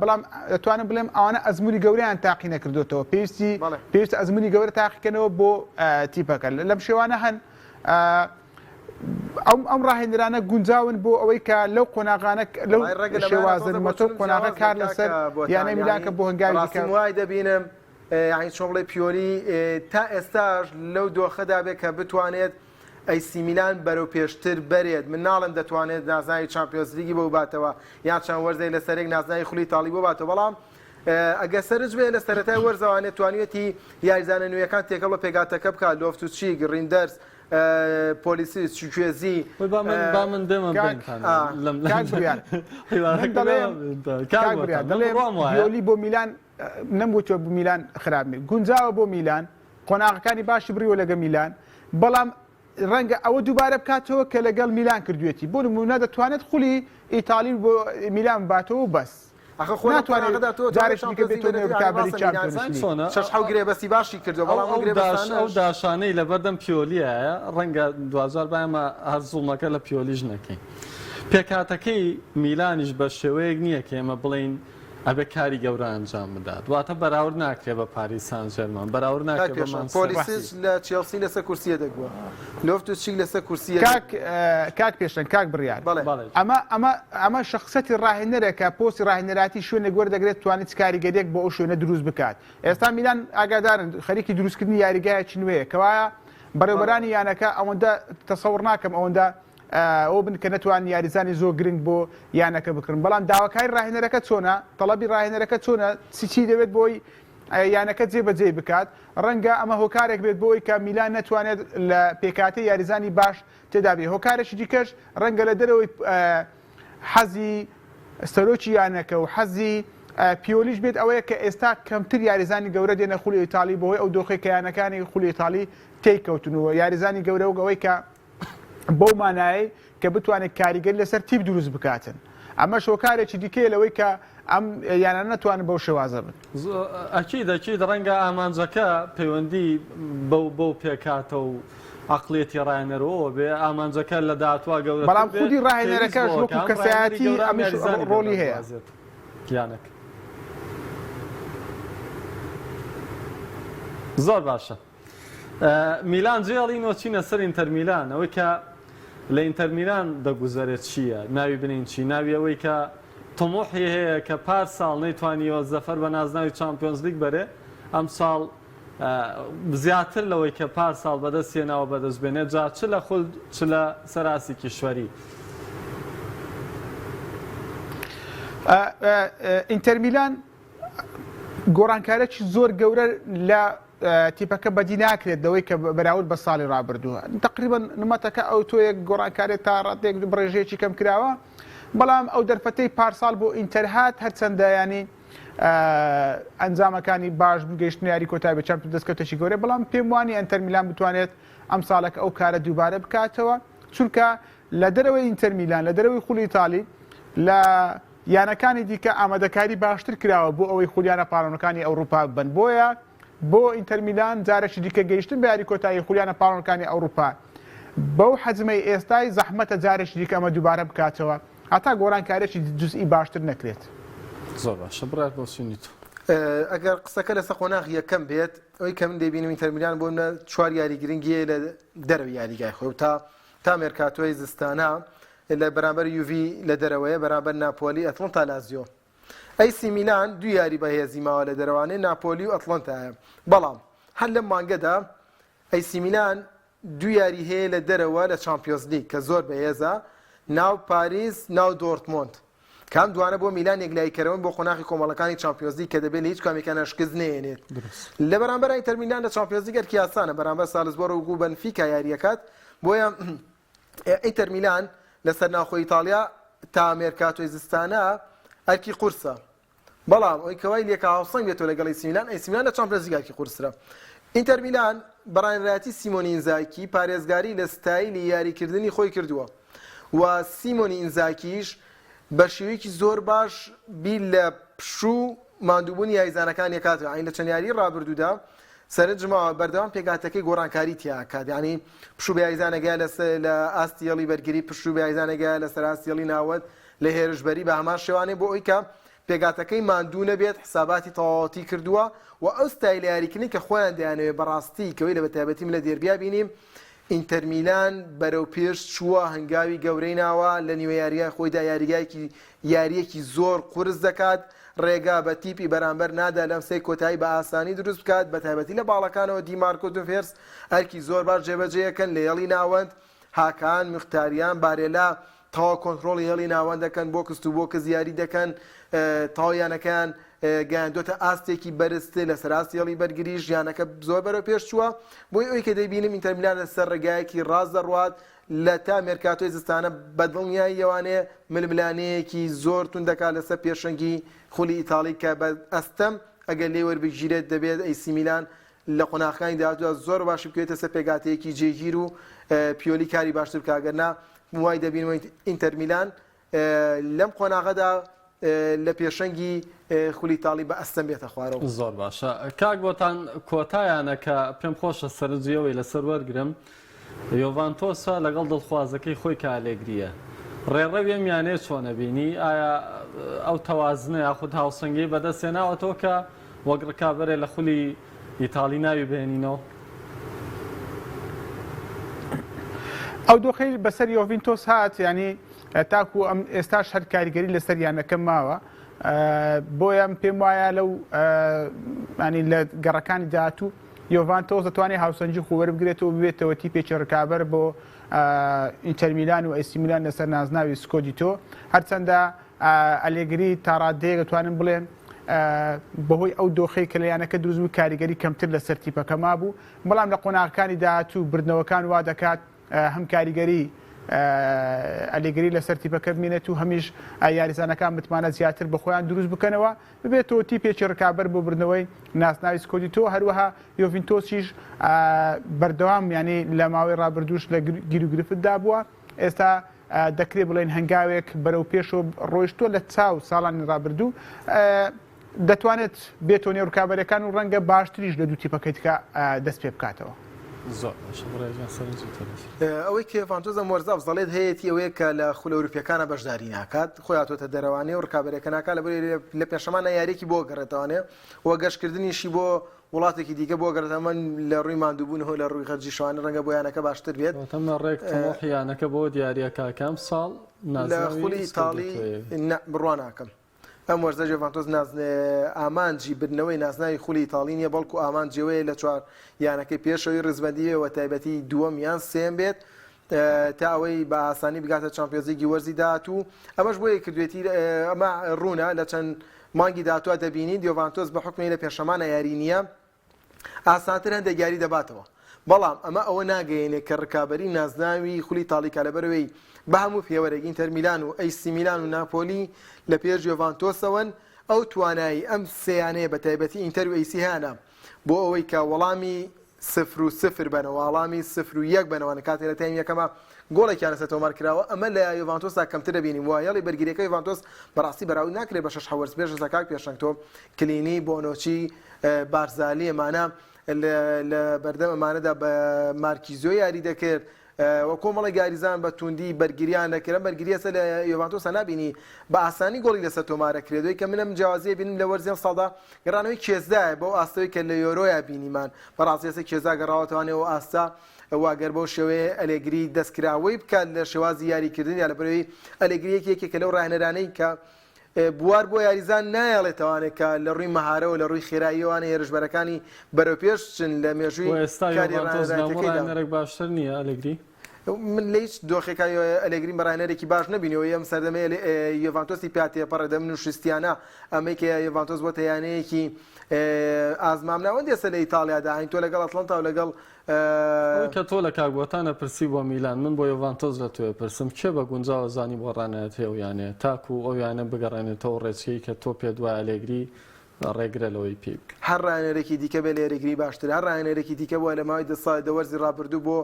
بەڵام دەتوانم بڵێم ئەوانە ئەزمموی گەوریان تاقی نەکردوێتەوە پێویستی ئەزمموی گەورە تاقیکەنەوە بۆ تیپەکە لەم شێوانە هەن ئەم ڕاهێنەرانە گونجاون بۆ ئەوەی کە لەو قۆناغانە لەو شێوازن مەتۆ قۆناغە کار لەسەر یانە میلانکە بۆ هەنگاوی وای دەبینم یعنی چۆن بڵێ پیۆلی تا ئێستاش لەو دۆخەدا بێت کە بتوانێت ئەیسی میلان بەرەو پێشتر بەرێت من ناڵم دەتوانێت نازناوی چامپیۆنز لیگی بۆ باتەوە یان چەند وەرزەی لەسەرێک نازناوی خولی ئیتاڵی بۆ باتەوە بەڵام ئەگە سەرنج بێ لە سەرەتای وەرزەوانێت توانێتی یاریزانە نوێیەکان تێکەڵ بە پێگاتەکە بکات لۆفتوسچیک ڕیندەرس پۆلیسی چکوێزی با من دێمە دەڵێ بۆ میلان نەمگوتوە بۆ میلان خراپێ گونجاوە بۆ میلان قۆناغەکانی باشی بڕیوە لەگە میلان بەڵام ڕەنگە ئەوە دووبارە بکاتەوە کە لەگەڵ میلان کردوێتی بۆ نمونە دەتوانێت خولی ئیتالی بۆ میلان باتەوە بەس گرێبەستی باشی کردو ئەو داشانەی لە بەردەم پیۆلیە ڕەنگە 2000 بامە هەر زوڵمەکە لە پیۆلیژ نەکەین پێکاتەکەی میلانیش بە شێوەیەک نییە کە ئێمە بڵین ئەبێ کاری گەورە ئەنجام بدات دواتە بەراورد ناکرێت بە پاریس سان ژەرمان بەراورد ناکرێت پۆلیسیش لە چێلسی لەسەر کورسیە دەگووە لۆفتوسچیک لەسەر کورسیە کاک پێشەن کاک بڕیار ئەمە شخصەتی ڕاهێنەرێکە پۆستی ڕاهێنەراتی شوێنێک وەردەگرێت توانێت کاریگەریەک بۆ ئەو شوێنە دروست بکات ئێستا میلان ئاگادارن خەریکی دروستکردنی یاریگایەکی نوێیە کەوایە بەڕێوەبەرانی یانەکە ئەوەندە تەسەوڕ ناکەم ئەوەندە ئەو بن کە نەتوان یاریزانی زۆر گرنگ بۆ یانەکە بکردن بەڵام داواکاری ڕاهێنەرەکە چۆنە تەڵەبی ڕاهێنەرەکە چۆنە چی دەوێت بۆی یانەکە جێبەجێ بکات ڕەنگە ئەمە هۆکارێک بێت بۆی کە میلان نەتوانێت لە پێکاتی یاریزانی باش تێدا بێ هۆکارێکی دیکەش ڕەنگە لە دەرەوەی حەزی سەرۆکی یانەکە و حەزی پیۆلیش بێت ئەوەیە کە ئێستا کەمتر یاریزانی گەورە دێنە خولی ئیتالی بۆی ئەو دۆخی کە یانەکانی خولی ئیتالی تێککەوتنەوە یاریزانی گەورە و ئەوەی کە بەو مانایی کە بتوانێت کاریگەری لەسەر تیپ دروست بکاتن ئەمە شۆکارێکی دیکەیە لەوەی کە ئەم یانە نەتوانن بەو شێوازە بن ئەکید ڕەنگە ئامانجەکە پەیوەندی بەو پێکاتە و عقلێتی ڕاهێنەرەوە بێ ئامانجەکە لە داهاتوە گەورە بەڵام خودی ڕاهێنەرەکەش وەکو کەسایەتی ئەمیش ڕۆلی هەیە یانەکە زۆر باشە میلان جێڵینەوە چینە سەر ئینتەر میلان ئەوەی کە لە ئینتەر میلان دەگوزارێت چییە ناوی بنین چی ناوی ئەوەی کە تۆمۆحی هەیە کە پار ساڵ نەیتوانیەوە زەفەر بە نازناوی چامپیۆنز لیگ بەرێ ئەم ساڵ زیاتر لەوەی کە پار ساڵ بەدەستێناوە بەدەستبێنێت جا چ لە خول چ لە سەراسی کیشوەری ئینتەر میلان گۆڕانکارێکی زۆر گەورە لە تیپەکە بەدی ناکرێت دەوەی کە بەراورد بە ساڵی ڕابردووە تقریبان نمەتەکە ئەو تۆیەک گۆڕانکارێت تا ڕاتێک بڕێژەیەکی کەم کراوە بەڵام ئەو دەرفەتەی پارساڵ بۆ ئینتەرهات هەرچەندە ینی ئەنجامەکانی باش بگەیشتن یاری کۆتایی بە چەمپیۆنز دەستکەوتێکی گەورەی بەڵام پێم وانی ئینتەر میلان بتوانێت ئەم ساڵێک ئەو کارە دووبارە بکاتەوە چونکە لە دەرەوەی ئینتەر میلان لە دەرەوەی خولی ئیتالی لە یانەکانی دیکە ئامادەکاری باشتر کراوە بۆ ئەوەی خولیانە پاڵۆنەکانی ئەوروپا بن بۆیە بۆ ئینتەر میلان جارێکی دیکە گەیشتن بە یاری کۆتایی خولیانە پاڵۆنەکانی ئەوروپا بەو حەجمەی ئێستای زەحمەتە جارێکی دیکە ئەمە دووبارە بکاتەوە هەتا گۆڕانکارێکی جزئی باشتر نەکرێت زۆر باشە بڕات بۆ سنییت ئەگەر قسەکە لەسەر قۆناغ یەکەم بێت ئەوەی کە من دەبینم ئینتەر میلان بۆ منە 4 یاریگرنگیە لە دەرەوەی یاریگای خۆی تا مێرکاتۆی زستانە لە بەرامبەر یوڤی لە دەرەوەیە بەرامبەر ناپۆلی ئەتلەنتا لازیۆ. ئەیسی میلان 2 یاری بەهێزی ماوە لە دەرەوانەی ناپۆلی و ئەتلەنتایە. بەڵام هەر لەم مانگەدا ئەیسی میلان 2 یاری هەیە لە دەرەوە لە چامپیۆنز لیگ کە زۆر بەهێزە، ناو پاریس ناو دۆرتمۆند. کام دوانە بۆ میلان یەکلایکەرەوە بۆ قۆناغی کۆمەڵەکانی چامپیۆنز لیگ کە دەبێت هیچ کامێکانە شکست نێنێت. لە بەرامبەر ئینتەر میلان لە چامپیۆنز لیگ هەرکی ئاسانە بەرامبەر سالزبۆرە و بەنفیکا یاریەکات، بۆیە ئینتەر میلان لەسەر ناوخۆی ئیتالیا تا مێرکاتۆی زستانە ئەرکی قورسە. بەڵام ئەوەی کەوای لێکە هاوسەنگ بێتەوە لەگەڵ ئەیسی میلان، ئەیسی میلان لە چامپیۆنز لیگ ئەرکی قورسرە. ئینتەر میلان بەڕێنەرایەتی سیمۆنی ئینزاگی پارێزگاری لە ستایلی یاریکردنی خۆی کردووە و سیمۆنی ئینزاگیش بە شێوەیەکی زۆر باش بیر لە پشوو ماندووبوونی یاریزانەکان یەکاتەوە. عین لە چەند یاری ڕابردوودا سەرنجمەوە بەردەوام پێگاتەکەی گۆڕانکاری تیاکات، یعنی پشوو بە یاریزانەگەیە لە ئاستیەڵی بەرگری، پشوو بە یاریزانەگەیە لەسەر ئاستیەڵی ناوەت لە هێرشبەری بە هەمان شێوانێ بۆ ئەوی کە پێگاتەکەی ماندوو نەبێت حساباتی تەواوەتی کردووە و ئەو ستایل یاریکردنی کە خۆیان دەیانەوێت بەڕاستی کەوەی لە بەتایبەتی لە دێربیا بینیم ئینتەر میلان بەرەو پێش چووە هەنگاوی گەورەی ناوە لە نیوە یاریگای خۆیدا یاریەکی زۆر قورس دەکات، ڕێگا بە تیپی بەرامبەر نادا لەم سەی کۆتایی بە ئاسانی دروست بکات، بەتایبەتی لە باڵەکانەوە دیمارکۆ دوفێرس ئەرکی زۆر باش جێبەجێیەکەن لە هێڵی ناوەند، هاکان مختاریان بارێلا تاوا کۆنتڕۆڵی هێڵی ناوەند دەکەن، بۆ کەست و بۆ کە زیاری دەکەن، تاویانەکان گەیاندۆتە ئاستێکی بەرزتر لەسەر ئاستی هێڵی بەرگری ژیانەکە زۆر بەرەو پێش چووە، بۆی ئەوی کە دەیبینیم ئینتەر میلان لەسەر ڕێگایەکی ڕاست دەڕوات لە تا مێرکاتۆی زستانە بەدڵنیایی ئەوانەیە ململانەیەکی زۆر تون دەکات لەسەر پێشەنگی خولی ئیتاڵی کە بە ئەستەم ئەگەر لێ وەربگیرێت دەبێت ئەیسی میلان لە قۆناغەکانی داهاتوودا زۆر باشی بکوێتە سەر پێگاتەیەکی جێگیر و پیۆلی کاری باشتر بکاگەرنا وای دەبینەوە ئینتەر میلان لەم قۆناغەدا لە پێشەنگی خولی ئیتاڵی بە ئەستەم بێتە خوارەوە. زۆر باشە کاک بۆتان کۆتایانە کە پێم خۆشە سەرنجیەوەی لەسەر وەرگرم یۆڤانتۆسە لەگەڵ دڵخوازەکەی خۆی کە ئالێگریە ڕێڕەوی میانێ چۆنە بینی؟ ئایا ئەو تەوازنە یاخود هاوسەنگی بەدەستێناوەتەوە کە وەک ڕکابەرێ لە خولی ئیتاڵی ناوی بێنینەوە؟ ئەو دۆخەی بەسەر یۆڤینتۆس هات، ینی تاکو ئەم ئێستاش هەر کاریگەری لەسەر یانەکەم ماوە، بۆیە پێم وایە لەو ینی لە گەڕەکانی داهاتوو یۆڤانتۆس دەتوانێت هاوسەنجی خۆ وەربگرێتەوە ببێتەوە تیپێکی ڕکابەر بۆ ئینتەر میلان و ئەیسی میلان لەسەر نازناوی سکۆدیتۆ، هەرچەندە ئەلێگری تا ڕادەیە دەتوانم بڵێن بەهۆی ئەو دۆخەی کە لەیانەکە دروست بوو کاریگەری کەمتر لەسەر تیپەکە مابوو، بەڵام لە قۆناغەکانی داهاتوو بردنەوەکان وا دەکات هەم کاریگەری ئەلێگری لەسەر تیپەکە بمێنێت و هەمیش یاریزانەکان بتمانە زیاتر بە خۆیان دروست بکەنەوە ببێتەوە تیپێکی ڕکابەر بۆ بردنەوەی ناسناوی سکۆدیتۆ. هەروەها یۆڤینتۆسیش بەردەوام ینی لە ماوەی ڕابردووش لە گیر و گرفتدا بووە، ئێستا دەکرێت بڵێن هەنگاوێک بەرەو پێشەوە ڕۆیشتۆ لە چاو ساڵانی ڕابردوو دەتوانێت بێتەوە نێو ڕکابەرەکان و ڕەنگە باشتریش لە دوو تیپەکەی تکە دەست پێ بکاتەوە. زۆر ئەوەی کە یۆڤانتۆس وەرزاف زەڵێت هەیەی ئەوەیە کە لە خولە ئەوروپیەکانە بەشداری ناکات، خۆی هاتوۆتە دەرەوانێ و ڕکابەرەکە ناکات لە پێشەمانە یاریێکی بۆ گەڕێتەوانێ وە گەشتکردنیشی بۆ وڵاتێکی دیکە بۆ گەڕێتەمە لە ڕووی ماندووبوون هۆ لە ڕووی خەرجی شوانە ڕەنگە بۆیانەکە باشتر بێت. ڕێک تەمۆحیانەکە بۆ دیارریەکە کام ساڵ لە خولی ئیتاڵی بڕوا ناکەم. ئەم وەرزە یۆڤانتۆس ئامانجی بردنەوەی نازناوی خولی ئیتاڵی نیە، بەڵکو ئامانجیەوەی لە چوار یانەکەی پێشەوەی ڕزبەندیەوە تایبەتی دووەم یان سێم بێت تا ئەوەی بە ئاسانی بگاتە چامپیۆنز لیگی وەرزی داهاتوو. ئەمەش بۆیە کردوێتی ئەمە ڕوونە لە چەند مانگی داهاتووە دەبینین یۆڤانتۆس بە حکمی لە پێشەمانە یاری نییە ئاسانتر هەندێک یاری دەباتەوە، بەڵام ئەمە ئەوە ناگەیەنێت کە ڕکابەری نازناوی خولی ئیتاڵی لەبەرەوەی بە هەموو پێوەرێک ئینتەر میلان و ئەیسی میلان و ناپۆلی لە پێش یۆڤانتۆسەوەن ئەو توانایی ئەم سێیانەیە بە تایبەتی ئینتەر و ئەیسی هانە بۆ ئەوەی کە وەڵامی 0-0 بنەوە وەڵامی 0-1 بنەوە کاتێک لە تایم یەکەمە گۆڵێکیان لەسەر تۆمار کراوە. ئەمە لە یۆڤانتۆسا کەمتر دەبینیم وایەڵی بەرگریەکە یۆڤانتۆس بەڕاستی بەراورد ناکرێت بە 6 هەوەرز پێش سەکاک پێشەنگ تۆ کلینی بۆنۆچی بارزالی ئەمانە لە بەردەم ئەمانەدا بە مارکیزۆ یاری دەکرد وە کۆمەڵی گاریزان بە توندی بەرگریان دەکردن بەرگریە لە یۆڤانتۆس نبینی بە ئاسانی گۆڵی لەسەر تۆمارە کرێتەوەی کە منم جیاوازیە بینم لە وەرزیان ساڵدا گەڕانەوەی کێزدایە بەو ئاستەوەی کە لە یۆرۆیە بینیمان بەڕاستی ئێستا کێزا گەڕاوەتەوانێەوە ئاستا واگەر بەو شێوەیە ئەلێگری دەستکراوەی بکات لە شێوازی یاریکردن یا لە بەرەوەی ئەلێگریەکی یەکێکە لەو ڕاهێنەرانەی کە بوار بۆ یاریزان نایڵێتەوانێت کە لە ڕووی مەهارەوە لە ڕووی خێراییەوانە هێرشبەرەکانی بەرەوپێشن لە مێژووی ئێستا باشتر نییە ئەلێگری من لە هیچ دۆخێکای ئەلێگرین بەڕایەنەرێکی باش نبینەوە ئەم سەردەمەیە یۆڤانتۆسی پاتێپەڕە دەمن و شستیانە ئەمەی کە یۆڤانتۆس بۆ تەیانەیەکی ئازمام ناوەندی ئێستا لە ئیتاڵیادا هاین تۆ لەگەڵ ئەتڵەنتا و لەگەڵ کە تۆ لە کاگوتانە پرسی بۆ میلان من بۆ یۆڤانتۆس لە توێ پرسم کێ بە گونجاوە زانی بۆ ڕانەت هێویانێ تاکو ئەویانە بگەڕێنێتەوە ڕێچکەی کە تۆ پێ دوای ئەلێگری ڕێگرە لەوەی پێ بکە هەر ڕایەنەرێکی دیکە بێ لە ئەلێگری باشتر هەر ڕایەنەرێکی دیکە بووە لە ماوەی دەوەرزی ڕابردوو بۆ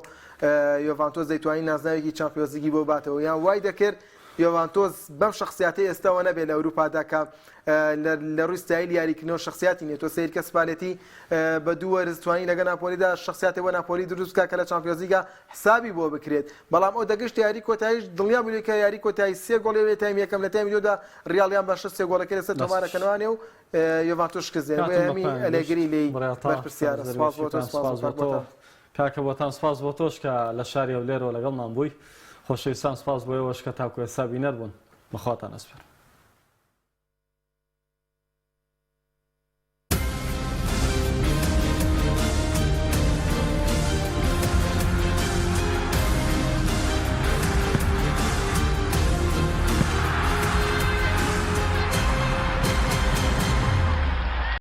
یۆڤانتۆس دەیتوانین نازناوێکی چامپیۆنزیگی بۆ باتەوە یان وای دەکرد یۆڤانتۆس بەم شخصیاتی ئێستاوە نەبێت لە ئەوروپادا کە لە ڕووی ستایل یاریکردنەوە شخصیاتی نیە تۆ سیر کە سپالێتی بە دوو وەرز توانی لەگە ناپۆلیدا شخصیاتی بۆ ناپۆلی دروست بکات کە لە چامپیۆنزیگا حسابی بۆ بکرێت بەڵام ئەو دەگەشت یاری کۆتاییش دڵنیا بووی کە یاری کۆتایی سێ گۆڵی وێ تایم یەکەم لە تایم دوودا ڕیاڵیان بە شەست سێ گۆڵەکە لەسەر تۆمارەکەنوانێ و یۆڤانتۆس شکست دێ هەمی ئەلێگری لێی بەرپرسیارە سپاس بۆ تۆ سپاس بۆ تۆ کاکە بۆتان سپاس بۆ تۆش کە لە شاری هەولێرەوە لەگەڵمان بووی خۆشەویستان سپاس بۆ ئێوەش کە تاکو ئێستا بینەر بوون بەخواتان ئەسپێرم